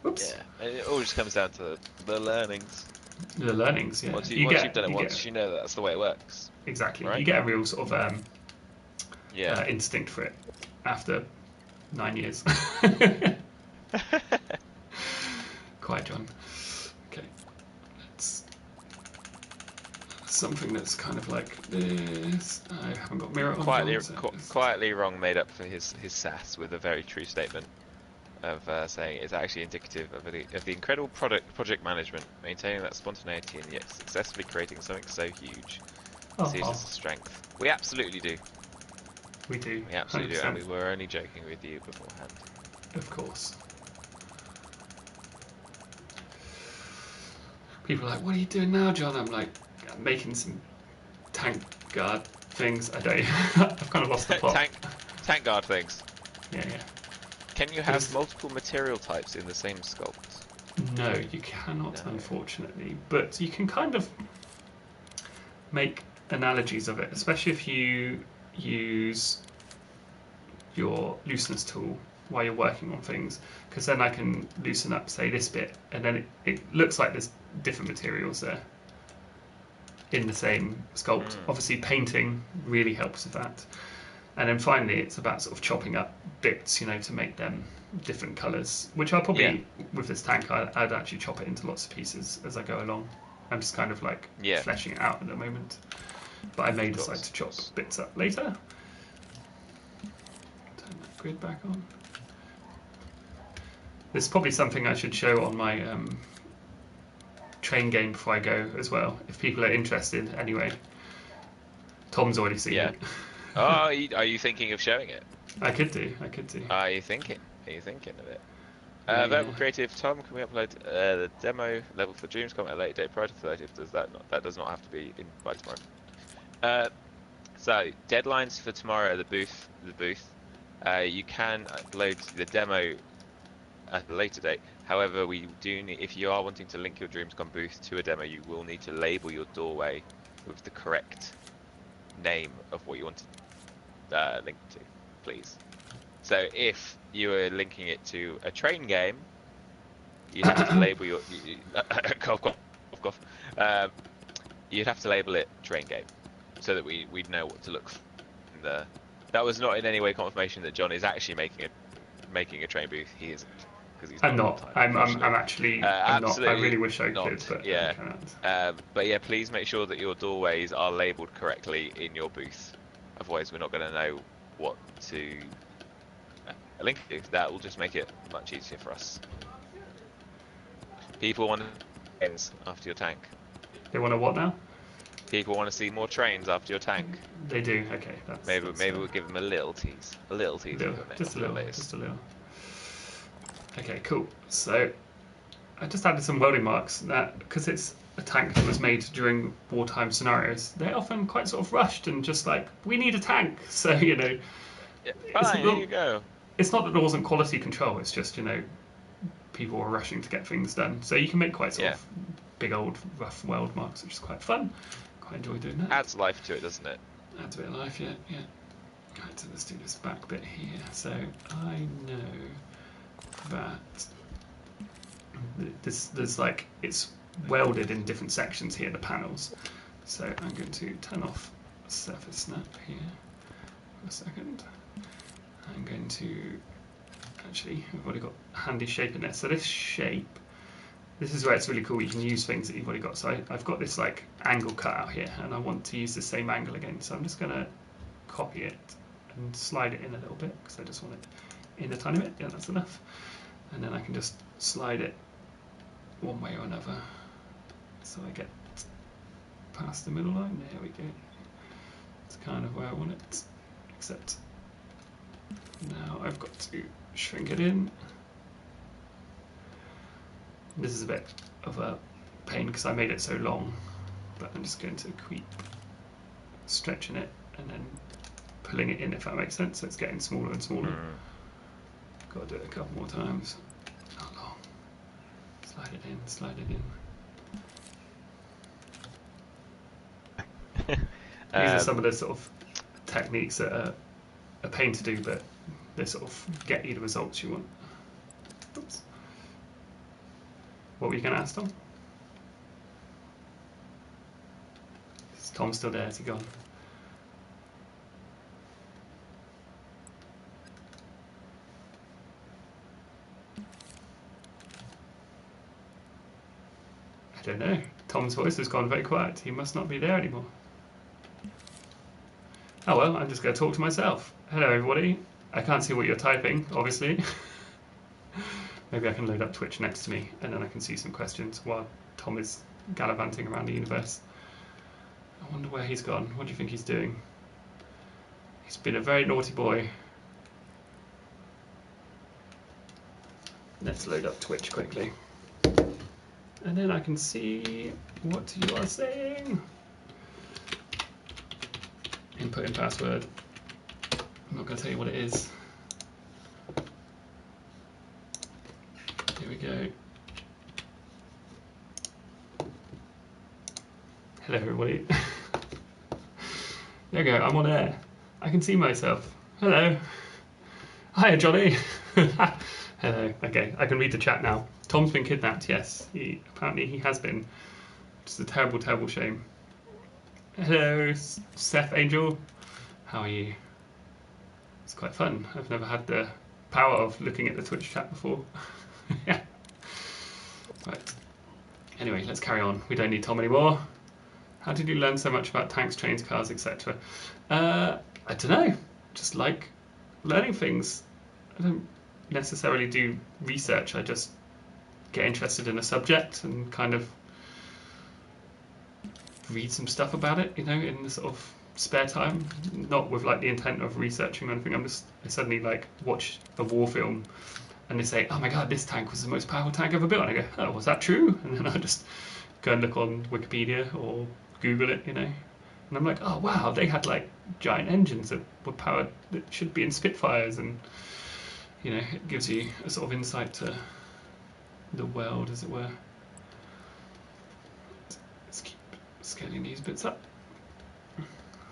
[SPEAKER 2] Whoops.
[SPEAKER 1] Yeah, and it all just comes down to the learnings.
[SPEAKER 2] The learnings, yeah.
[SPEAKER 1] Once you've done it once, you know that's the way it works.
[SPEAKER 2] Exactly.
[SPEAKER 1] Right?
[SPEAKER 2] You get a real sort of instinct for it after 9 years. Quiet, John. Okay. It's something that's kind of like this. I haven't got mirror on.
[SPEAKER 1] Quietly wrong made up for his sass with a very true statement of saying it's actually indicative of the incredible project management, maintaining that spontaneity and yet successfully creating something so huge. Sees as a strength. We absolutely do.
[SPEAKER 2] We do.
[SPEAKER 1] We absolutely
[SPEAKER 2] 100%.
[SPEAKER 1] do, and we were only joking with you beforehand.
[SPEAKER 2] Of course. People are like, what are you doing now, John? I'm like, I'm making some tank guard things. I don't. I've kind of lost the plot.
[SPEAKER 1] tank guard things.
[SPEAKER 2] Yeah.
[SPEAKER 1] Can you have multiple material types in the same sculpt?
[SPEAKER 2] No, you cannot, unfortunately. But you can kind of make analogies of it, especially if you use your looseness tool while you're working on things, because then I can loosen up, say, this bit, and then it looks like there's different materials there in the same sculpt. Obviously, painting really helps with that. And then finally, it's about sort of chopping up bits, to make them different colours, which I'll probably, with this tank, I'd actually chop it into lots of pieces as I go along. I'm just kind of like fleshing it out at the moment. But I may decide to chop bits up later. Turn that grid back on. This is probably something I should show on my train game before I go as well, if people are interested anyway. Tom's already seen it.
[SPEAKER 1] Oh, are you thinking of showing it?
[SPEAKER 2] I could do.
[SPEAKER 1] Are you thinking of it? Verbal Creative, Tom, can we upload the demo level for Dreamscom at a later date prior to the 30th? That does not have to be in by tomorrow. So deadlines for tomorrow at the booth. You can upload the demo at a later date. However, we do need, if you are wanting to link your Dreamscom booth to a demo, you will need to label your doorway with the correct name of what you want to link to, please. So if you are linking it to a train game, you'd have to label your cough. You'd have to label it train game, so that we'd know what to look for. That was not in any way confirmation that John is actually making a train booth. He isn't, because he's.
[SPEAKER 2] I'm not. I'm actually. I'm not. I really wish I
[SPEAKER 1] not,
[SPEAKER 2] could, but
[SPEAKER 1] yeah.
[SPEAKER 2] I cannot.
[SPEAKER 1] But yeah, please make sure that your doorways are labelled correctly in your booth. Otherwise, we're not going to know what to link to. That will just make it much easier for us. People want trains after your tank.
[SPEAKER 2] They want to what now?
[SPEAKER 1] People want to see more trains after your tank.
[SPEAKER 2] They do. Okay,
[SPEAKER 1] maybe we'll give them a little tease.
[SPEAKER 2] Just a little. Okay, cool. So I just added some welding marks that, because it's a tank that was made during wartime scenarios, they're often quite sort of rushed and just like, we need a tank. So
[SPEAKER 1] fine, here you go.
[SPEAKER 2] it's not that there wasn't quality control. It's just, you know, people were rushing to get things done. So you can make quite sort of big old rough weld marks, which is quite fun. Quite enjoy doing that.
[SPEAKER 1] Adds life to it, doesn't it?
[SPEAKER 2] Adds a bit of life, yeah. Right, so let's do this back bit here. So I know that there's like, it's welded in different sections here, the panels. So I'm going to turn off surface snap here for a second. I'm going to, actually, we've already got a handy shape in there. So this shape, this is where it's really cool. You can use things that you've already got. So I've got this like angle cut out here, and I want to use the same angle again. So I'm just going to copy it and slide it in a little bit, because I just want it in a tiny bit. Yeah, that's enough. And then I can just slide it one way or another. So I get past the middle line. There we go. It's kind of where I want it. Except now I've got to shrink it in. This is a bit of a pain because I made it so long, but I'm just going to keep stretching it and then pulling it in, if that makes sense. So it's getting smaller and smaller. Got to do it a couple more times. Not long. Slide it in, slide it in. These are some of the sort of techniques that are a pain to do, but they sort of get you the results you want. Oops. What were you going to ask, Tom? Is Tom still there? Is he gone? I don't know. Tom's voice has gone very quiet. He must not be there anymore. Oh well, I'm just going to talk to myself. Hello everybody. I can't see what you're typing, obviously. Maybe I can load up Twitch next to me and then I can see some questions while Tom is gallivanting around the universe. I wonder where he's gone. What do you think he's doing? He's been a very naughty boy. Let's load up Twitch quickly. And then I can see what you are saying. Input in password. I'm not going to tell you what it is. Here we go. Hello everybody. There we go, I'm on air. I can see myself. Hello. Hiya Johnny. Hello. Okay, I can read the chat now. Tom's been kidnapped, yes. Apparently he has been. It's a terrible, terrible shame. Hello, Seth Angel. How are you? It's quite fun. I've never had the power of looking at the Twitch chat before. Yeah. Right. Anyway, let's carry on. We don't need Tom anymore. How did you learn so much about tanks, trains, cars, etc.? I don't know. Just like learning things. I don't necessarily do research. I just get interested in a subject and kind of read some stuff about it, you know, in the sort of spare time. Not with like the intent of researching or anything. I suddenly like watch a war film and they say, oh my god, this tank was the most powerful tank ever built. And I go, oh, was that true? And then I just go and look on Wikipedia or Google it, you know. And I'm like, oh wow, they had like giant engines that were powered, that should be in Spitfires. And, you know, it gives you a sort of insight to the world, as it were. Let's keep scaling these bits up.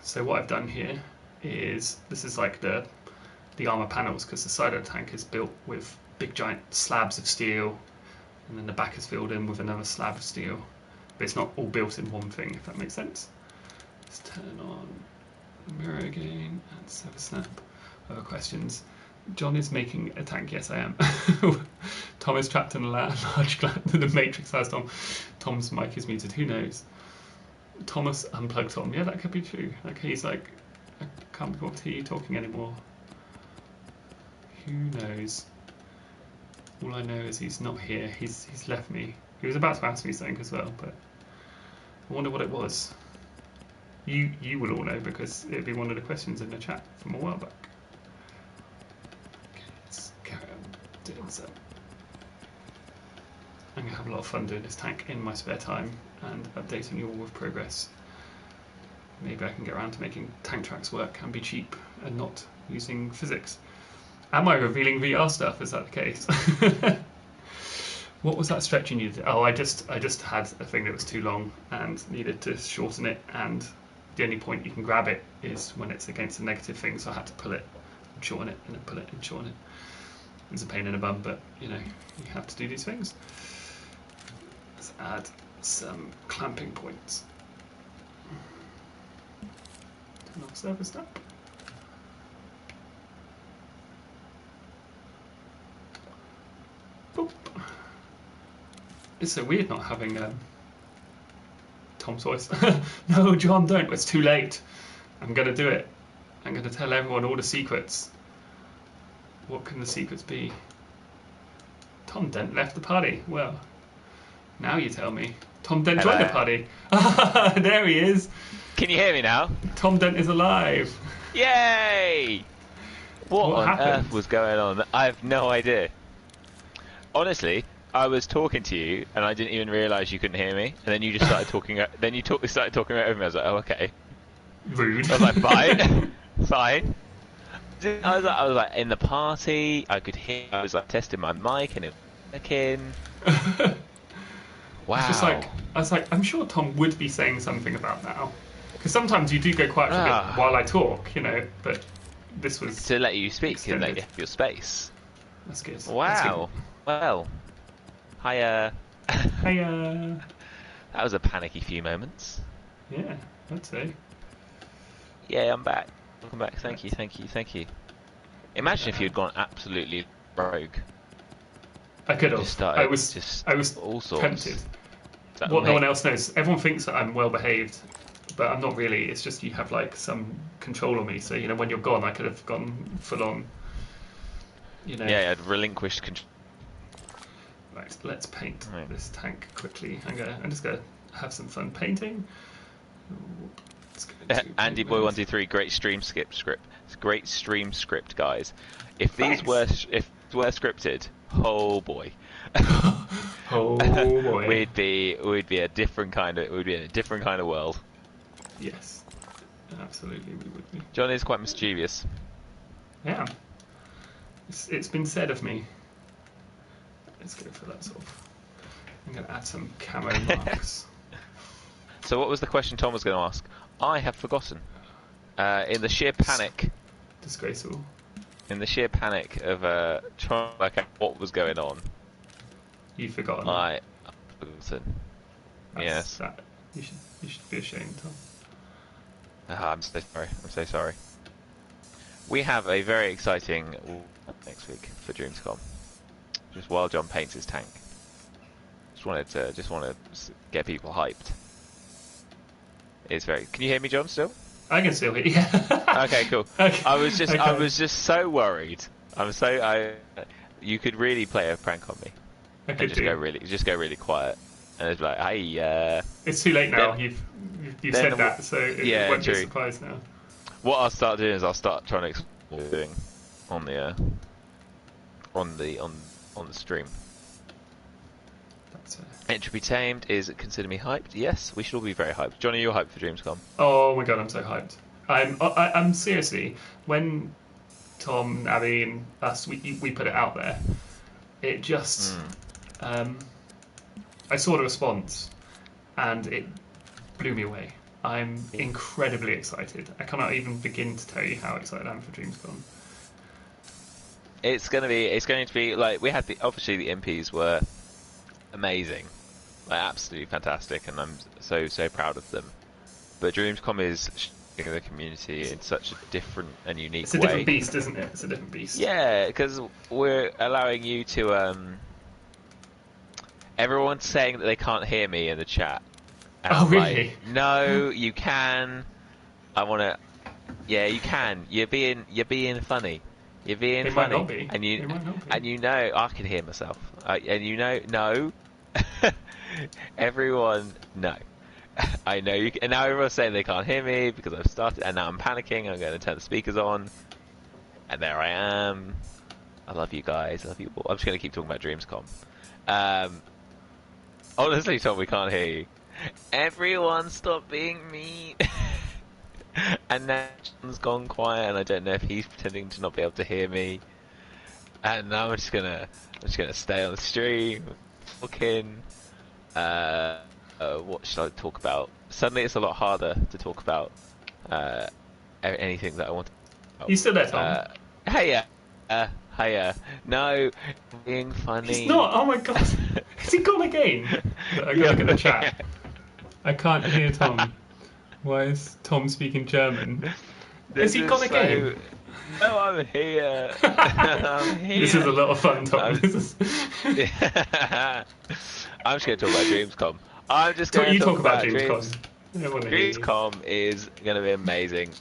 [SPEAKER 2] So what I've done here is, this is like the armor panels, because the side of the tank is built with big giant slabs of steel, and then the back is filled in with another slab of steel. But it's not all built in one thing, if that makes sense. Let's turn on the mirror again and surface snap. Other questions? John is making a tank. Yes, I am. Tom is trapped in a large the Matrix has Tom. Tom's mic is muted. Who knows? Thomas unplugged Tom. Yeah, that could be true. Like he's like, I can't be bothered to hear you talking anymore. Who knows? All I know is he's not here. He's left me. He was about to ask me something as well, but I wonder what it was. You will all know because it'd be one of the questions in the chat from a while back. Okay, let's carry on doing so. I'm gonna have a lot of fun doing this tank in my spare time and updating you all with progress. Maybe I can get around to making tank tracks work and be cheap and not using physics. Am I revealing VR stuff? Is that the case? What was that stretching you did? Oh, I just had a thing that was too long and needed to shorten it, and the only point you can grab it is when it's against a negative thing, so I had to pull it and shorten it, and then pull it and shorten it. It's a pain in the bum, but you have to do these things. Let's add some clamping points. Turn off surface tap. Boop. It's so weird not having Tom's voice. No, John, don't. It's too late. I'm going to do it. I'm going to tell everyone all the secrets. What can the secrets be? Tom Dent left the party. Well, now you tell me. Tom Dent joined the party. There he is.
[SPEAKER 1] Can you hear me now?
[SPEAKER 2] Tom Dent is alive.
[SPEAKER 1] Yay! What on
[SPEAKER 2] happened?
[SPEAKER 1] earth was going on? I have no idea. Honestly, I was talking to you, and I didn't even realise you couldn't hear me. And then you just started talking. Then you started talking over me. I was like, oh, okay.
[SPEAKER 2] Rude.
[SPEAKER 1] I was like, fine, fine. I was like in the party. I could hear. I was like testing my mic, and it was working. Wow.
[SPEAKER 2] It's just like, I was like, I'm sure Tom would be saying something about now, because sometimes you do go quiet for a bit while I talk, But this was
[SPEAKER 1] to let you speak
[SPEAKER 2] extended.
[SPEAKER 1] and let you have your space.
[SPEAKER 2] That's good.
[SPEAKER 1] Wow. Well. Hiya.
[SPEAKER 2] Hiya.
[SPEAKER 1] That was a panicky few moments.
[SPEAKER 2] Yeah, I'd say.
[SPEAKER 1] Yeah, I'm back. Welcome back. Thank you, thank you, thank you. Imagine if you'd gone absolutely rogue.
[SPEAKER 2] I could have.
[SPEAKER 1] Just started,
[SPEAKER 2] I was
[SPEAKER 1] all sorts.
[SPEAKER 2] tempted. What no one else knows. Everyone thinks that I'm well behaved, but I'm not really. It's just you have like some control on me. So when you're gone, I could have gone full on.
[SPEAKER 1] Yeah, I'd relinquished control.
[SPEAKER 2] Right, let's paint this tank quickly. I'm just gonna have some fun painting.
[SPEAKER 1] Andy Boy 123, great stream script. It's great stream script, guys. If these were scripted, oh boy.
[SPEAKER 2] Oh boy.
[SPEAKER 1] we'd be a different kind of world.
[SPEAKER 2] Yes, absolutely, we would be.
[SPEAKER 1] John is quite mischievous.
[SPEAKER 2] Yeah, it's been said of me. Let's go for that sort of. I'm going to add some camo marks.
[SPEAKER 1] So what was the question Tom was going to ask? I have forgotten. In the sheer panic.
[SPEAKER 2] Disgraceful.
[SPEAKER 1] In the sheer panic of trying to work out what was going on.
[SPEAKER 2] You've forgotten.
[SPEAKER 1] I forgotten. Yes.
[SPEAKER 2] You should be ashamed, Tom.
[SPEAKER 1] I'm so sorry. I'm so sorry. We have a very exciting next week for Dreamscom. Just while John paints his tank. Just want to get people hyped. It's very. Can you hear me, John? Still?
[SPEAKER 2] I can still hear you.
[SPEAKER 1] Okay, cool.
[SPEAKER 2] Okay.
[SPEAKER 1] I was just so worried. You could really play a prank on me.
[SPEAKER 2] I could
[SPEAKER 1] go really quiet, and it's like, hey.
[SPEAKER 2] It's too late now.
[SPEAKER 1] Then,
[SPEAKER 2] you've said that, so it won't be a surprise now.
[SPEAKER 1] What I'll start doing is I'll start trying to explore doing on the stream. Entropy Tamed is consider me hyped. Yes, we should all be very hyped. Johnny, you're hyped for Dreamscom.
[SPEAKER 2] Oh my god, I'm so hyped. I'm seriously, when Tom, Abby, and us we put it out there, it just I saw the response and it blew me away. I'm incredibly excited. I cannot even begin to tell you how excited I am for Dreamscom.
[SPEAKER 1] It's going to be like we had obviously the MPs were amazing, like absolutely fantastic, and I'm so proud of them. But Dreamscom is showing the community in such a different and unique way.
[SPEAKER 2] It's a different beast, isn't it? It's a different beast.
[SPEAKER 1] Yeah, because we're allowing you to. Everyone's saying that they can't hear me in the chat. And
[SPEAKER 2] oh really?
[SPEAKER 1] Like, no, you can. I want to. Yeah, you can. You're being funny. You're being
[SPEAKER 2] they
[SPEAKER 1] funny,
[SPEAKER 2] might not be.
[SPEAKER 1] and
[SPEAKER 2] they might not be.
[SPEAKER 1] I can hear myself, no, everyone, no, I know you. And now everyone's saying they can't hear me because I've started, and now I'm panicking. I'm going to turn the speakers on, and there I am. I love you guys. I love you all. I'm just going to keep talking about Dreamscom. Honestly, Tom, we can't hear you. Everyone, stop being mean. And now John's gone quiet, and I don't know if he's pretending to not be able to hear me. and now I'm just gonna stay on the stream, talking. What should I talk about? Suddenly, it's a lot harder to talk about uh, anything that I want to talk
[SPEAKER 2] You still there, Tom?
[SPEAKER 1] about. Hiya, hiya. No, being
[SPEAKER 2] He's
[SPEAKER 1] funny.
[SPEAKER 2] not. Oh my god, is he gone again? I gotta look at the chat. I can't hear Tom. Why is Tom speaking German? Is he gone again?
[SPEAKER 1] No, I'm here. I'm here.
[SPEAKER 2] This is a lot of fun, Tom. This is...
[SPEAKER 1] I'm just going to talk about Dreamscom. I'm just going to
[SPEAKER 2] you
[SPEAKER 1] talk
[SPEAKER 2] talk about
[SPEAKER 1] Dreams.
[SPEAKER 2] Dreamscom.
[SPEAKER 1] Dreamscom is going to be amazing.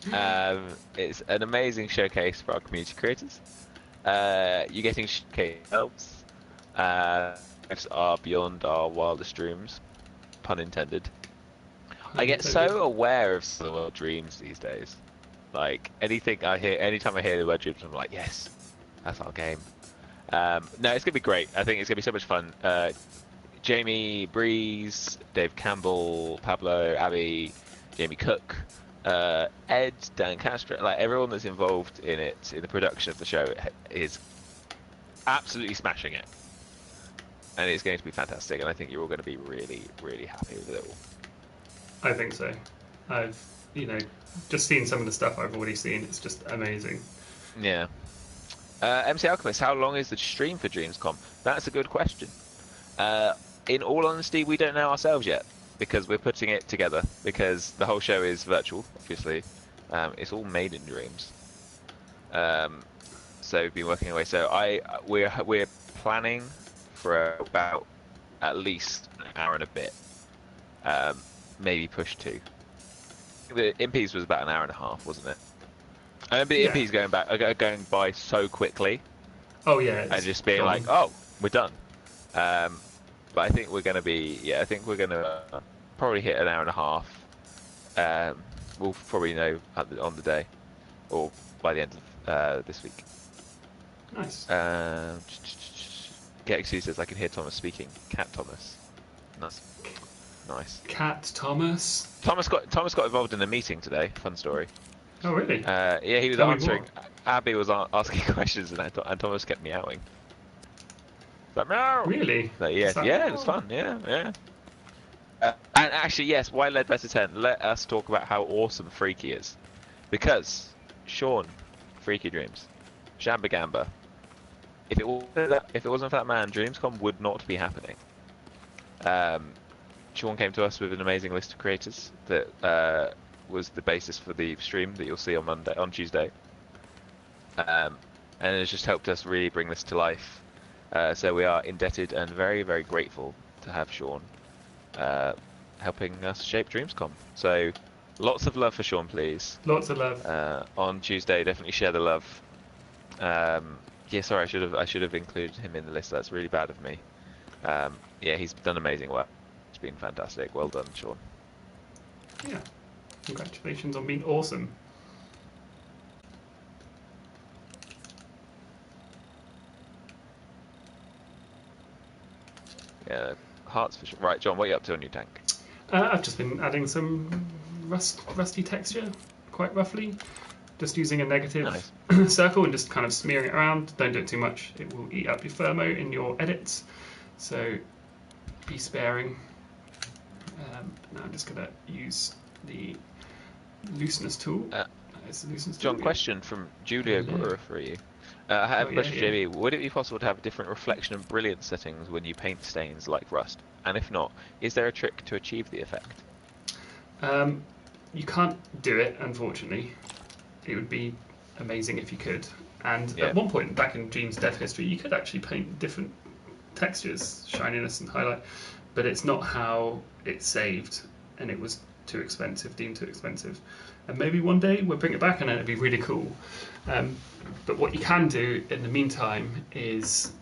[SPEAKER 1] It's an amazing showcase for our community creators. You're getting showcase helps. Are beyond our wildest dreams, pun intended. I get so aware of some of our dreams these days. Like anything I hear, anytime I hear the word dreams, I'm like, yes, that's our game. No, it's gonna be great. I think it's gonna be so much fun. Jamie Breeze, Dave Campbell, Pablo, Abby, Jamie Cook, Ed, Dan Castro, like everyone that's involved in it, in the production of the show, is absolutely smashing it. And it's going to be fantastic, and I think you're all going to be really, really happy with it all.
[SPEAKER 2] I think so. I've, just seen some of the stuff I've already seen. It's just amazing.
[SPEAKER 1] Yeah. MC Alchemist, how long is the stream for Dreamscom? That's a good question. In all honesty, we don't know ourselves yet, because we're putting it together, because the whole show is virtual, obviously. It's all made in dreams. So we've been working away. So we're planning for about at least an hour and a bit. Maybe push 2. The Impies was about an hour and a half, wasn't it? I remember the Impies going by so quickly.
[SPEAKER 2] Oh yeah.
[SPEAKER 1] And just being like, oh, we're done. But I think we're gonna be, I think we're gonna probably hit an hour and a half. We'll probably know on the day, or by the end of this week.
[SPEAKER 2] Nice.
[SPEAKER 1] Get excuses. I can hear Thomas speaking. Cat Thomas. Nice.
[SPEAKER 2] Cat Thomas.
[SPEAKER 1] Thomas got involved in a meeting today. Fun story.
[SPEAKER 2] Oh really?
[SPEAKER 1] Yeah, he was answering. Abby was asking questions, and Thomas kept meowing. Like meow.
[SPEAKER 2] Really?
[SPEAKER 1] Like, yeah, it was fun. Yeah. And actually, yes. Why led better 10? Let us talk about how awesome Freaky is, because Sean, Freaky Dreams, Shamba Gamba. If it wasn't for that man, Dreamscom would not be happening. Sean came to us with an amazing list of creators that was the basis for the stream that you'll see on Tuesday. And it's just helped us really bring this to life. So we are indebted and very, very grateful to have Sean helping us shape Dreamscom. So lots of love for Sean, please.
[SPEAKER 2] Lots of love.
[SPEAKER 1] On Tuesday, definitely share the love. Yeah, sorry, I should have included him in the list. That's really bad of me. Yeah, he's done amazing work. It's been fantastic. Well done, Sean.
[SPEAKER 2] Yeah. Congratulations on being awesome.
[SPEAKER 1] Yeah, hearts for sure. Right, John, what are you up to on your tank?
[SPEAKER 2] I've just been adding some rusty texture, quite roughly. Just using a negative circle and just kind of smearing it around. Don't do it too much. It will eat up your thermo in your edits. So be sparing. Now I'm just going to use the looseness tool.
[SPEAKER 1] John, question from Julia Gura for you. I have a question, JB. Would it be possible to have different reflection and brilliance settings when you paint stains like rust? And if not, is there a trick to achieve the effect?
[SPEAKER 2] You can't do it, unfortunately. It would be amazing if you could. And at one point back in Dream's dev history, you could actually paint different textures, shininess and highlight, but it's not how it's saved, and it was too expensive, deemed too expensive. And maybe one day we'll bring it back and it'd be really cool. But what you can do in the meantime is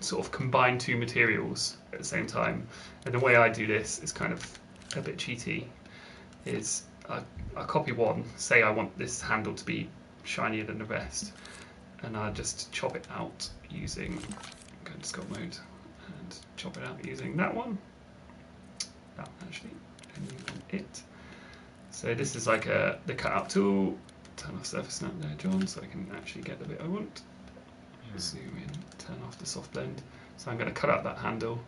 [SPEAKER 2] sort of combine 2 materials at the same time. And the way I do this is kind of a bit cheaty, is I copy one, say I want this handle to be shinier than the rest, and I just chop it out using, go to sculpt mode, and chop it out using that one, that actually, and it. So this is like the cutout tool. Turn off surface snap there, John, so I can actually get the bit I want. zoom in, turn off the soft blend. So I'm going to cut out that handle,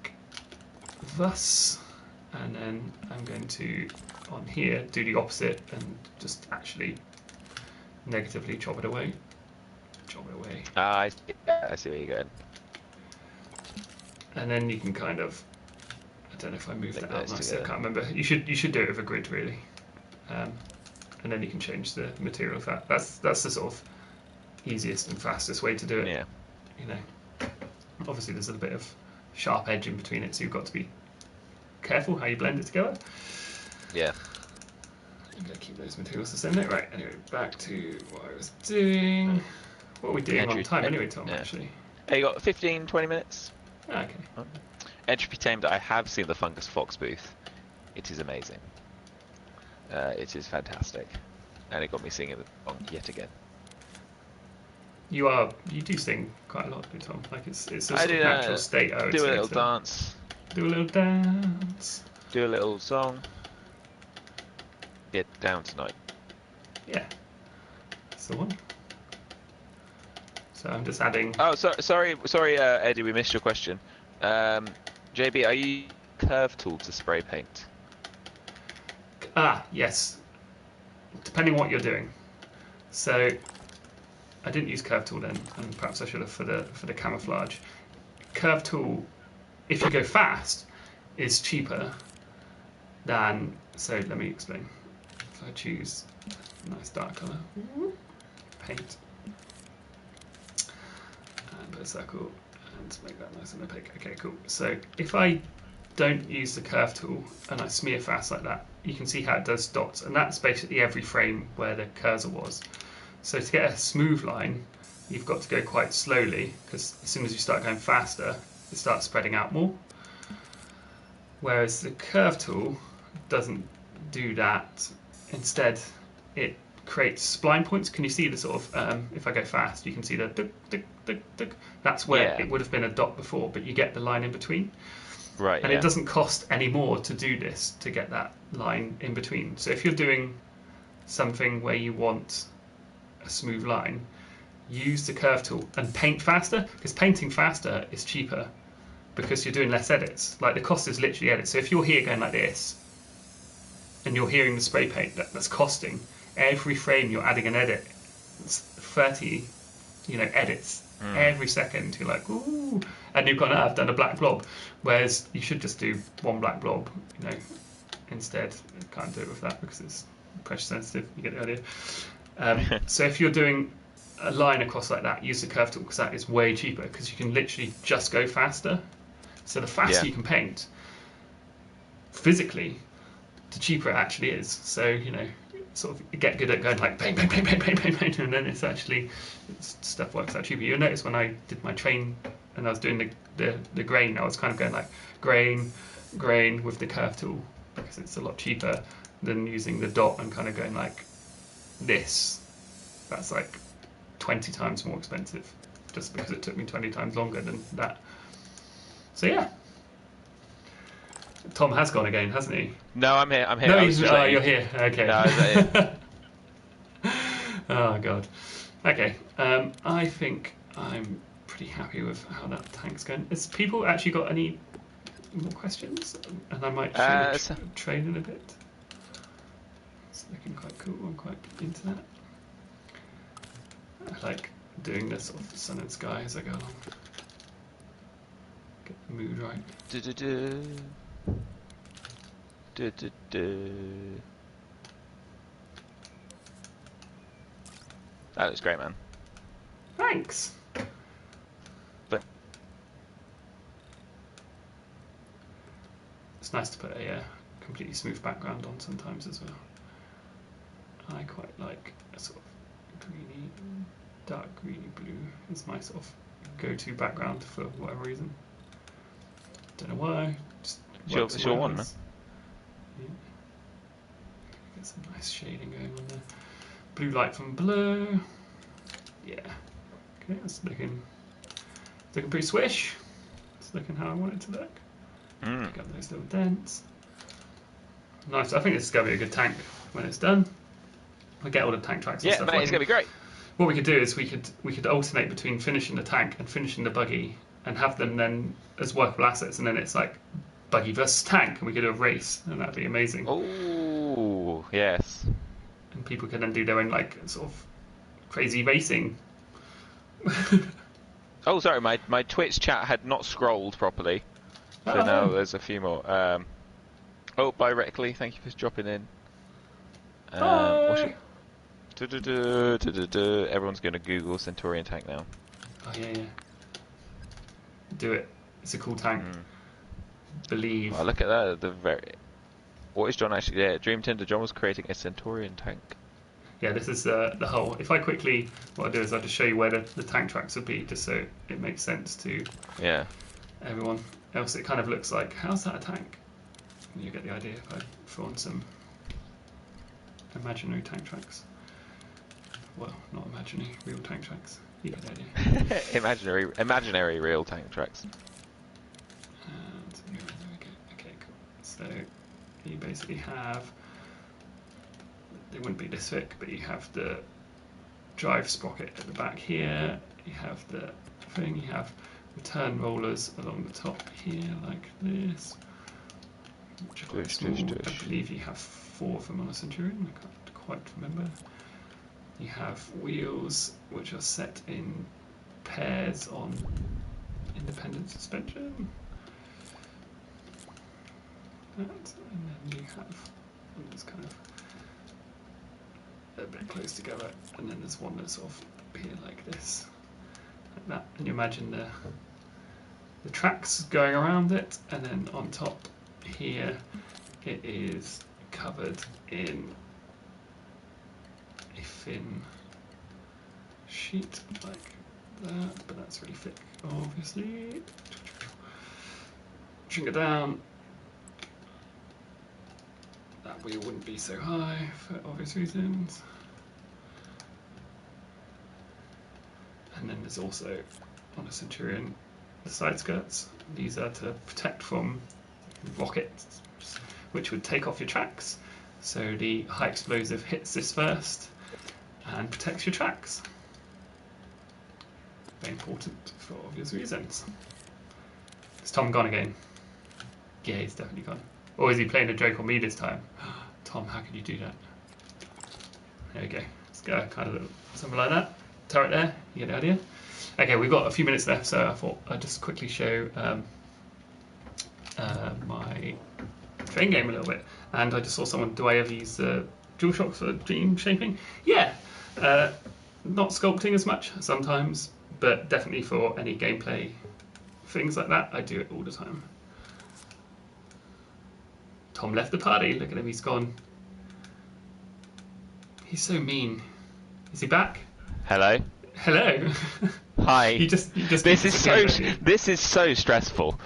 [SPEAKER 2] like thus, and then I'm going to, on here, do the opposite and just actually negatively chop it away. Chop it away.
[SPEAKER 1] I see where you're going.
[SPEAKER 2] And then you can kind of, I don't know if I moved
[SPEAKER 1] Link
[SPEAKER 2] that out
[SPEAKER 1] those
[SPEAKER 2] nicely, I
[SPEAKER 1] together.
[SPEAKER 2] can't remember. You should do it with a grid really. And then you can change the material of that. That's the sort of easiest and fastest way to do it.
[SPEAKER 1] Yeah.
[SPEAKER 2] You know, obviously there's a bit of sharp edge in between it, so you've got to be careful how you blend it together.
[SPEAKER 1] Yeah.
[SPEAKER 2] I'm going to keep those materials the same note. Right, anyway, back to what I was doing. What are we doing on time anyway, Tom, actually?
[SPEAKER 1] Hey, you got 15, 20 minutes?
[SPEAKER 2] Okay.
[SPEAKER 1] Entropy Tamed, I have seen the Fungus Fox booth. It is amazing. It is fantastic. And it got me singing the song yet again.
[SPEAKER 2] You do sing quite a lot, do Tom. Like it's a sort of
[SPEAKER 1] do,
[SPEAKER 2] natural state. I would
[SPEAKER 1] do
[SPEAKER 2] say,
[SPEAKER 1] a little dance.
[SPEAKER 2] Do a little dance.
[SPEAKER 1] Do a little song. Get down tonight.
[SPEAKER 2] Yeah. That's the one. So I'm just adding.
[SPEAKER 1] Oh, sorry, Eddie, we missed your question. JB, are you curve tool to spray paint?
[SPEAKER 2] Yes. Depending on what you're doing. So I didn't use curve tool then, and perhaps I should have for the camouflage. Curve tool, if you go fast, is cheaper than. So let me explain. If I choose a nice dark color, paint, and put a circle, and make that nice and opaque. Okay, cool. So if I don't use the curve tool and I smear fast like that, you can see how it does dots, and that's basically every frame where the cursor was. So to get a smooth line, you've got to go quite slowly, because as soon as you start going faster, it starts spreading out more. Whereas the curve tool doesn't do that. Instead, it creates spline points. Can you see the sort of, if I go fast, you can see the duk, duk, duk, duk. That's where it would have been a dot before, but you get the line in between.
[SPEAKER 1] Right.
[SPEAKER 2] And it doesn't cost any more to do this, to get that line in between. So if you're doing something where you want a smooth line, use the curve tool and paint faster, because painting faster is cheaper because you're doing less edits. Like the cost is literally edits. So if you're here going like this and you're hearing the spray paint, that's costing. Every frame you're adding an edit. It's 30, edits every second. You're like, ooh, and you've gone, I've done a black blob. Whereas you should just do one black blob, instead. You can't do it with that because it's pressure sensitive. You get the idea. So if you're doing a line across like that, use the curve tool, because that is way cheaper, because you can literally just go faster. So the faster you can paint, physically, the cheaper it actually is. So, sort of get good at going like paint, and then stuff works out cheaper. You'll notice when I did my train and I was doing the grain, I was kind of going like grain with the curve tool, because it's a lot cheaper than using the dot and kind of going like this. That's like 20 times more expensive, just because it took me 20 times longer than that. So yeah, Tom has gone again, hasn't he?
[SPEAKER 1] No, I'm here.
[SPEAKER 2] No, you're here. Okay.
[SPEAKER 1] No,
[SPEAKER 2] oh god. Okay. I think I'm pretty happy with how that tank's going. Has people actually got any more questions? And I might train in a bit. It's looking quite cool. I'm quite into that. I like doing this sort of sun and sky as I go along. Get the mood right.
[SPEAKER 1] That looks great, man.
[SPEAKER 2] Thanks.
[SPEAKER 1] But
[SPEAKER 2] it's nice to put a completely smooth background on sometimes as well. I quite like a sort of greeny, dark greeny blue. It's my sort of go-to background for whatever reason. Don't know why. Just
[SPEAKER 1] it's your one, man.
[SPEAKER 2] Yeah. Get some nice shading going on there. Blue light from below. Yeah. Okay, that's looking pretty swish. It's looking how I want it to look. Pick up those little dents. Nice. I think this is going to be a good tank when it's done. I'll get all the tank tracks and
[SPEAKER 1] yeah,
[SPEAKER 2] stuff.
[SPEAKER 1] mate, it's going to be great.
[SPEAKER 2] what we could do is we could alternate between finishing the tank and finishing the buggy, and have them then as workable assets, and then it's like buggy versus tank, and we could do a race, and that'd be amazing.
[SPEAKER 1] Oh, yes.
[SPEAKER 2] And people can then do their own like sort of crazy racing.
[SPEAKER 1] Oh, sorry, my Twitch chat had not scrolled properly, so now there's a few more. Oh, bye, Reckley, thank you for dropping in.
[SPEAKER 2] Bye.
[SPEAKER 1] Everyone's going to Google Centurion Tank now.
[SPEAKER 2] Oh yeah. Do it. It's a cool tank. Believe.
[SPEAKER 1] Oh, look at that. What is John actually? Yeah, Dream Tinder. John was creating a Centurion Tank.
[SPEAKER 2] Yeah, this is the hull. If I quickly, what I'll do is I'll just show you where the tank tracks would be, just so it makes sense to everyone else. It kind of looks like, how's that a tank? And you get the idea if I throw on some imaginary tank tracks. Well, not imaginary, real tank tracks. You get the idea.
[SPEAKER 1] imaginary real tank tracks.
[SPEAKER 2] Okay, cool. So you basically have, they wouldn't be this thick, but you have the drive sprocket at the back here. You have the thing. You have return rollers along the top here, like this. Which are quite small. I believe you have 4 of them on a Centurion. I can't quite remember. You have wheels which are set in pairs on independent suspension. And then you have, it's kind of a bit close together, and then there's one that's sort of here like this, like that. And you imagine the tracks going around it, and then on top here it is covered in a thin sheet like that, but that's really thick, obviously. Shrink it down. That wheel wouldn't be so high for obvious reasons. And then there's also, on a Centurion, the side skirts. These are to protect from rockets, which would take off your tracks. So the high explosive hits this first and protects your tracks. Very important for obvious reasons. Is Tom gone again? Yeah, he's definitely gone. Or is he playing a joke on me this time? Tom, how could you do that? There we go. Let's go, kind of something like that. Turret there, you get the idea. Okay, we've got a few minutes left, so I thought I'd just quickly show my train game a little bit. And I just saw someone, do I ever use DualShock for dream shaping? Yeah, not sculpting as much sometimes, but definitely for any gameplay things like that, I do it all the time. Tom left the party. Look at him, he's gone. He's so mean. Is he back?
[SPEAKER 1] Hello.
[SPEAKER 2] Hello.
[SPEAKER 1] Hi.
[SPEAKER 2] You just
[SPEAKER 1] This is so stressful.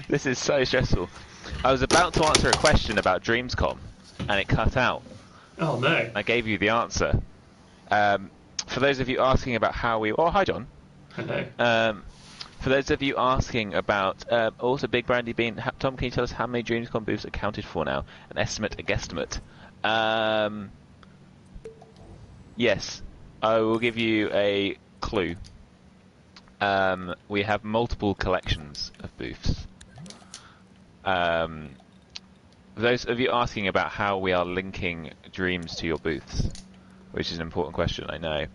[SPEAKER 1] This is so stressful. I was about to answer a question about Dreamscom, and it cut out.
[SPEAKER 2] Oh no.
[SPEAKER 1] I gave you the answer. For those of you asking about how we... Oh, hi, John.
[SPEAKER 2] Hello.
[SPEAKER 1] For those of you asking about... also, Big Brandy Bean, Tom, can you tell us how many Dreamscom booths are accounted for now? An estimate, a guesstimate. Yes, I will give you a clue. We have multiple collections of booths. Those of you asking about how we are linking Dreams to your booths, which is an important question, I know.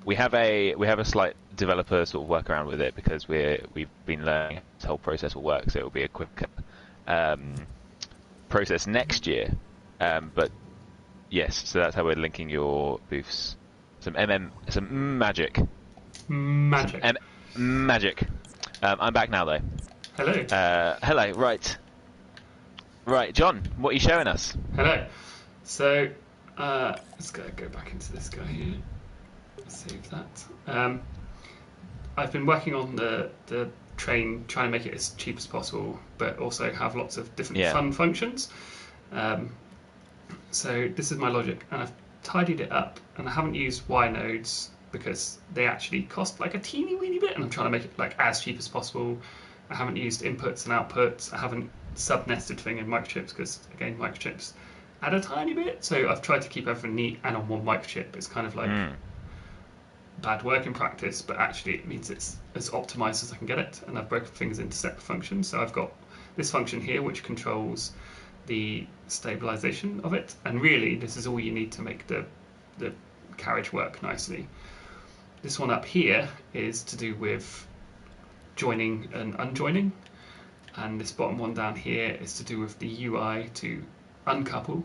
[SPEAKER 1] We have a slight developer sort of workaround with it because we've been learning how this whole process will work, so it will be a quicker process next year. But yes, so that's how we're linking your booths. Some magic.
[SPEAKER 2] Magic.
[SPEAKER 1] Magic. I'm back now though.
[SPEAKER 2] Hello.
[SPEAKER 1] Hello. Right, John. What are you showing us?
[SPEAKER 2] Hello. So let's go back into this guy here. Save that. I've been working on the train, trying to make it as cheap as possible, but also have lots of different fun functions. So this is my logic, and I've tidied it up, and I haven't used Y nodes because they actually cost like a teeny weeny bit, and I'm trying to make it like as cheap as possible. I haven't used inputs and outputs. I haven't sub-nested thing in microchips because again, microchips add a tiny bit. So I've tried to keep everything neat and on one microchip. It's kind of like bad working practice, but actually it means it's as optimized as I can get it, and I've broken things into separate functions. So I've got this function here which controls the stabilization of it, and really this is all you need to make the carriage work nicely. This one up here is to do with joining and unjoining, and this bottom one down here is to do with the UI to uncouple,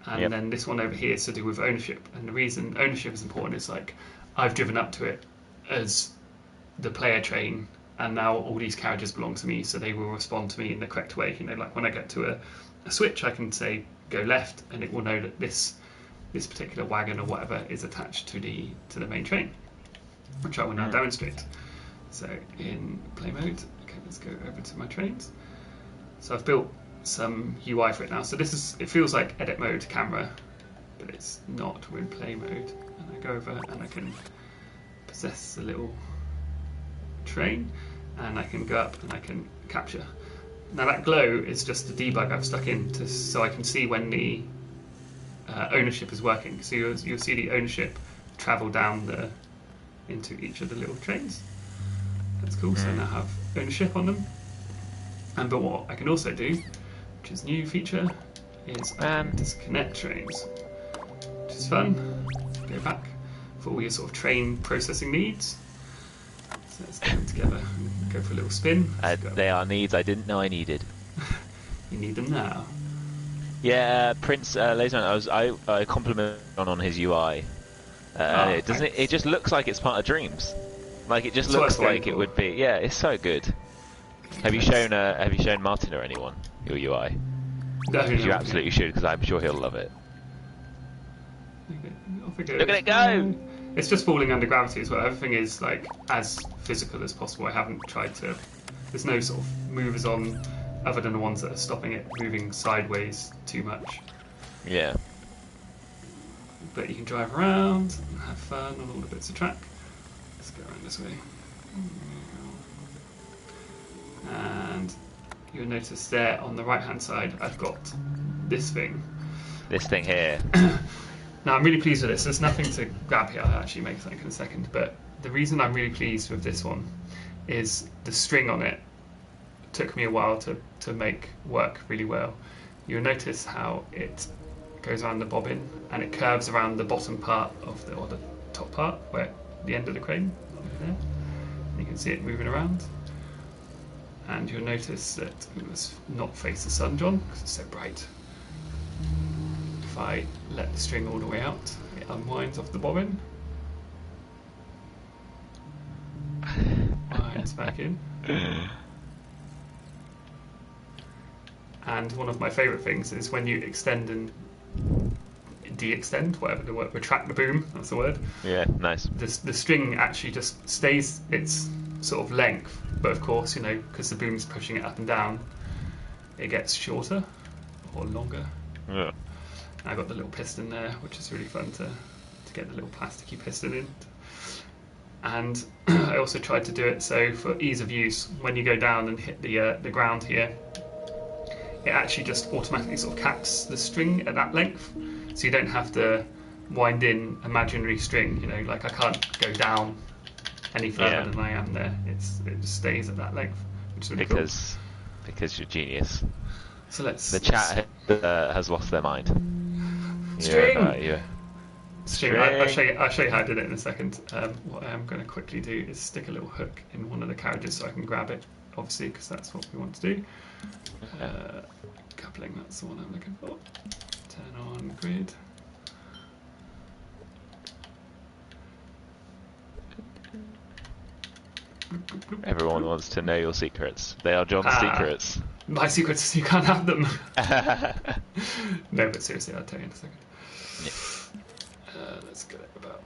[SPEAKER 2] and then this one over here is to do with ownership. And the reason ownership is important is like I've driven up to it as the player train, and now all these carriages belong to me, so they will respond to me in the correct way. You know, like when I get to a switch, I can say go left, and it will know that this particular wagon or whatever is attached to the main train, which I will now demonstrate. So in play mode, okay, let's go over to my trains. So I've built some UI for it now. So this is, it feels like edit mode camera, but it's not. We're in play mode, and I go over and I can possess a little train, and I can go up and I can capture. Now that glow is just the debug I've stuck in so I can see when the ownership is working. So you'll see the ownership travel down into each of the little trains. That's cool. So I now have ownership on them. But what I can also do, which is a new feature, is I can disconnect trains, which is fun. Go back for all your sort of train processing needs. So let's get them together and go for a little spin.
[SPEAKER 1] They are needs I didn't know I needed.
[SPEAKER 2] You need them now.
[SPEAKER 1] Yeah, Prince later on, I complimented on his UI. It just looks like it's part of Dreams. Like it just looks like it would be. Yeah, it's so good. Have you shown Martin or anyone your UI?
[SPEAKER 2] No,
[SPEAKER 1] you absolutely should, because I'm sure he'll love it.
[SPEAKER 2] Okay,
[SPEAKER 1] Look at it go!
[SPEAKER 2] It's just falling under gravity as well. Everything is like as physical as possible. I haven't tried to. There's no sort of movers on other than the ones that are stopping it moving sideways too much.
[SPEAKER 1] Yeah.
[SPEAKER 2] But you can drive around and have fun on all the bits of track. Let's go around this way. And you'll notice there on the right hand side I've got this thing.
[SPEAKER 1] This thing here.
[SPEAKER 2] Now I'm really pleased with this. There's nothing to grab here. I'll actually make something in a second. But the reason I'm really pleased with this one is the string on it took me a while to make work really well. You'll notice how it goes around the bobbin and it curves around the bottom part of or the top part, where the end of the crane over there. You can see it moving around. And you'll notice that we must not face the sun, John, because it's so bright. If I let the string all the way out, it unwinds off the bobbin. Winds back in. And one of my favourite things is when you extend and de-extend, whatever the word, retract the boom, that's the word.
[SPEAKER 1] Yeah, nice.
[SPEAKER 2] The string actually just stays its sort of length, but of course, you know, because the boom's pushing it up and down, it gets shorter or longer.
[SPEAKER 1] Yeah.
[SPEAKER 2] I got the little piston there, which is really fun to get the little plasticky piston in. And I also tried to do it so for ease of use, when you go down and hit the ground here, it actually just automatically sort of caps the string at that length, so you don't have to wind in imaginary string. You know, like I can't go down any further than I am there. It just stays at that length, which is really cool.
[SPEAKER 1] Because you're genius.
[SPEAKER 2] So let's.
[SPEAKER 1] The chat has lost their mind.
[SPEAKER 2] String. String. I'll show you how I did it in a second. What I am going to quickly do is stick a little hook in one of the carriages so I can grab it, obviously, because that's what we want to do. Coupling, that's the one I'm looking for. Turn on grid.
[SPEAKER 1] Everyone wants to know your secrets. They are John's secrets.
[SPEAKER 2] My secrets, you can't have them. No, but seriously, I'll tell you in a second. Yeah. Let's get it about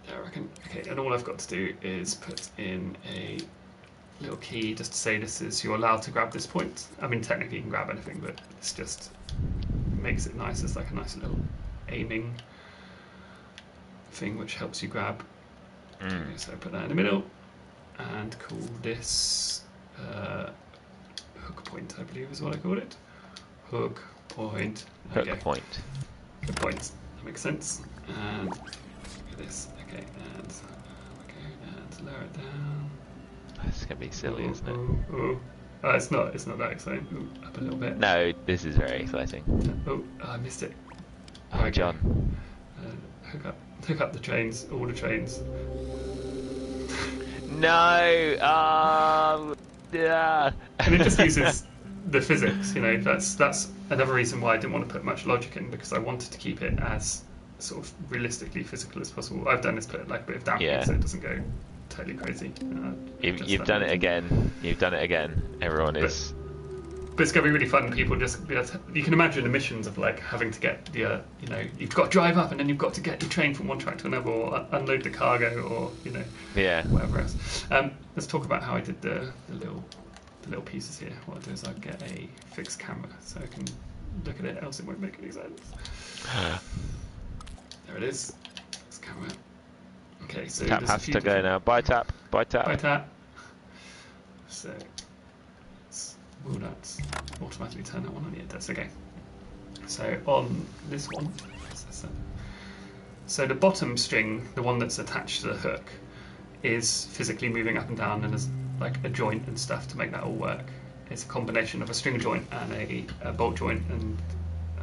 [SPEAKER 2] there, I reckon. Okay, and all I've got to do is put in a little key just to say this is, you're allowed to grab this point. I mean, technically you can grab anything, but it's just makes it nice. It's like a nice little aiming thing which helps you grab. Okay, so put that in the middle and call this hook point, I believe is what I called it. Hook point.
[SPEAKER 1] Hook point.
[SPEAKER 2] Hook point. That makes sense. And this and lower it down.
[SPEAKER 1] It's going to be silly, isn't it?
[SPEAKER 2] It's not that exciting. Ooh, up a little bit.
[SPEAKER 1] No, this is very exciting.
[SPEAKER 2] Oh, I missed it.
[SPEAKER 1] Oh, John.
[SPEAKER 2] Hook up the trains, all the trains.
[SPEAKER 1] No! Yeah.
[SPEAKER 2] And it just uses the physics, you know, that's another reason why I didn't want to put much logic in, because I wanted to keep it as sort of realistically physical as possible. I've done is put like a bit of damping so it doesn't go totally crazy.
[SPEAKER 1] You've done it again. You've done it again. Everyone is...
[SPEAKER 2] But it's going to be really fun. People just, you can imagine the missions of like having to get the, you know, you've got to drive up and then you've got to get your train from one track to another, or unload the cargo, or you know, whatever else. Let's talk about how I did the little pieces here. What I'll do is I'll get a fixed camera so I can look at it. Else it won't make any sense. There it is. Fixed camera. Okay, so
[SPEAKER 1] tap has to go now. By tap.
[SPEAKER 2] So. Will that automatically turn that one on? Yeah, that's okay. So on this one, so the bottom string, the one that's attached to the hook, is physically moving up and down, and there's like a joint and stuff to make that all work. It's a combination of a string joint and a bolt joint, and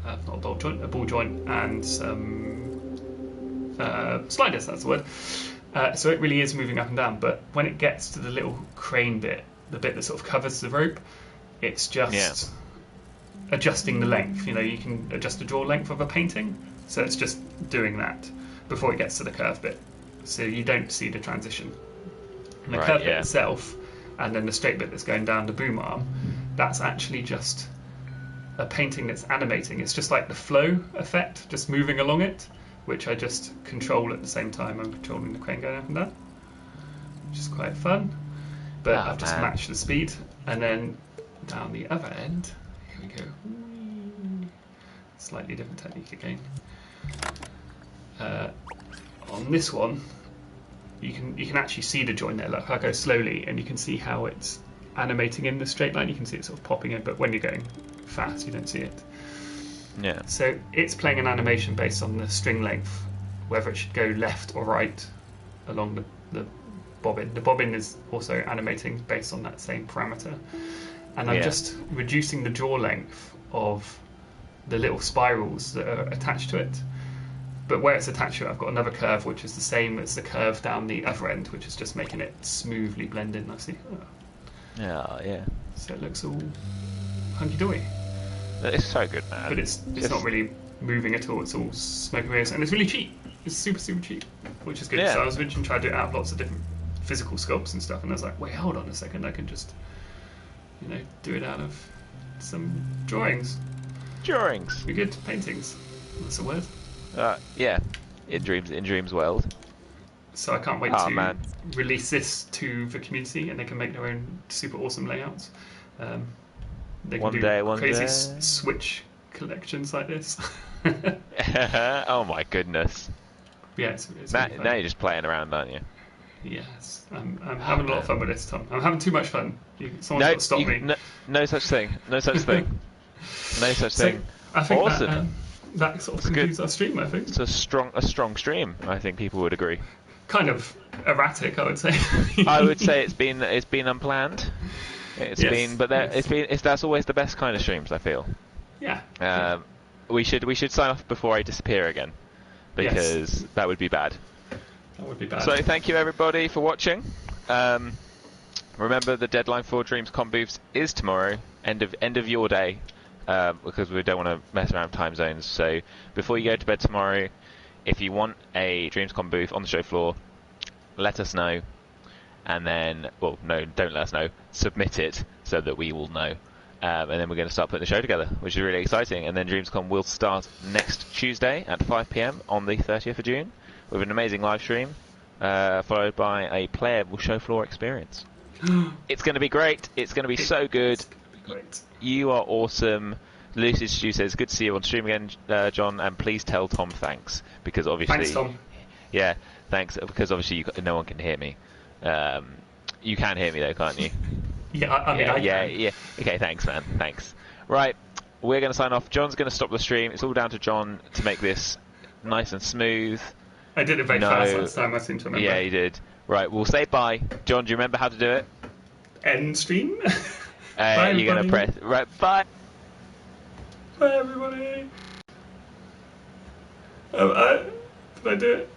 [SPEAKER 2] not a bolt joint, a ball joint, and some sliders. That's the word. So it really is moving up and down. But when it gets to the little crane bit, the bit that sort of covers the rope, it's just adjusting the length. You know, you can adjust the draw length of a painting, so it's just doing that before it gets to the curve bit, so you don't see the transition. And the curve bit itself, and then the straight bit that's going down the boom arm, that's actually just a painting that's animating. It's just like the flow effect, just moving along it, which I just control at the same time I'm controlling the crane going up and down, which is quite fun. But I've just matched the speed, and then down the other end, here we go. Slightly different technique again. On this one, you can actually see the joint there. Look, I go slowly, and you can see how it's animating in the straight line. You can see it sort of popping in, but when you're going fast, you don't see it.
[SPEAKER 1] Yeah.
[SPEAKER 2] So it's playing an animation based on the string length, whether it should go left or right along the bobbin. The bobbin is also animating based on that same parameter. And I'm just reducing the draw length of the little spirals that are attached to it. But where it's attached to it, I've got another curve which is the same as the curve down the other end, which is just making it smoothly blend in nicely.
[SPEAKER 1] Yeah.
[SPEAKER 2] So it looks all hunky-dory.
[SPEAKER 1] It's so good, man.
[SPEAKER 2] But it's not really moving at all. It's all smoke and mirrors, and it's really cheap. It's super, super cheap, which is good.
[SPEAKER 1] Yeah.
[SPEAKER 2] So I was originally trying to do it out of lots of different physical sculpts and stuff, and I was like, wait, hold on a second, I can just, you know, do it out of some drawings. We good paintings. That's a word.
[SPEAKER 1] Yeah, in Dreams World.
[SPEAKER 2] So I can't wait to release this to the community, and they can make their own super awesome layouts. They can do crazy Switch collections like this.
[SPEAKER 1] Oh my goodness!
[SPEAKER 2] Yeah, it's
[SPEAKER 1] now,
[SPEAKER 2] really fun.
[SPEAKER 1] Now you're just playing around, aren't you?
[SPEAKER 2] Yes, I'm having a lot of fun with this, Tom. I'm having too much fun. Someone's got to stop me.
[SPEAKER 1] No such thing. No such thing. No such thing.
[SPEAKER 2] I think
[SPEAKER 1] awesome.
[SPEAKER 2] That sort of concludes our stream, I think.
[SPEAKER 1] It's a strong stream. I think people would agree.
[SPEAKER 2] Kind of erratic, I would say.
[SPEAKER 1] I would say it's been unplanned. That's always the best kind of streams, I feel.
[SPEAKER 2] Yeah.
[SPEAKER 1] We should sign off before I disappear again, because that would be bad.
[SPEAKER 2] That would be bad.
[SPEAKER 1] So thank you everybody for watching. Remember, the deadline for DreamsCon booths is tomorrow, end of your day, because we don't want to mess around with time zones. So before you go to bed tomorrow, if you want a DreamsCon booth on the show floor, let us know. And then, don't let us know. Submit it so that we will know. And then we're going to start putting the show together, which is really exciting. And then DreamsCon will start next Tuesday at 5 PM on the 30th of June with an amazing live stream, followed by a playable show floor experience. It's going to be great. It's going to be so good.
[SPEAKER 2] Great.
[SPEAKER 1] You are awesome. Lucid Stew says, good to see you on stream again, John, and please tell Tom thanks, because obviously...
[SPEAKER 2] Thanks, Tom.
[SPEAKER 1] Yeah, thanks, because obviously no one can hear me. You can hear me though, can't you?
[SPEAKER 2] Yeah, I mean,
[SPEAKER 1] yeah. Okay, thanks, man. Thanks. Right, we're going to sign off. John's going to stop the stream. It's all down to John to make this nice and smooth.
[SPEAKER 2] I did it very
[SPEAKER 1] No.
[SPEAKER 2] fast last time, I seem to remember.
[SPEAKER 1] Yeah, you did. Right, we'll say bye. John, do you remember how to do it?
[SPEAKER 2] End stream? Bye,
[SPEAKER 1] You're going to
[SPEAKER 2] everybody.
[SPEAKER 1] press... Right, bye.
[SPEAKER 2] Bye, everybody. Did I do it?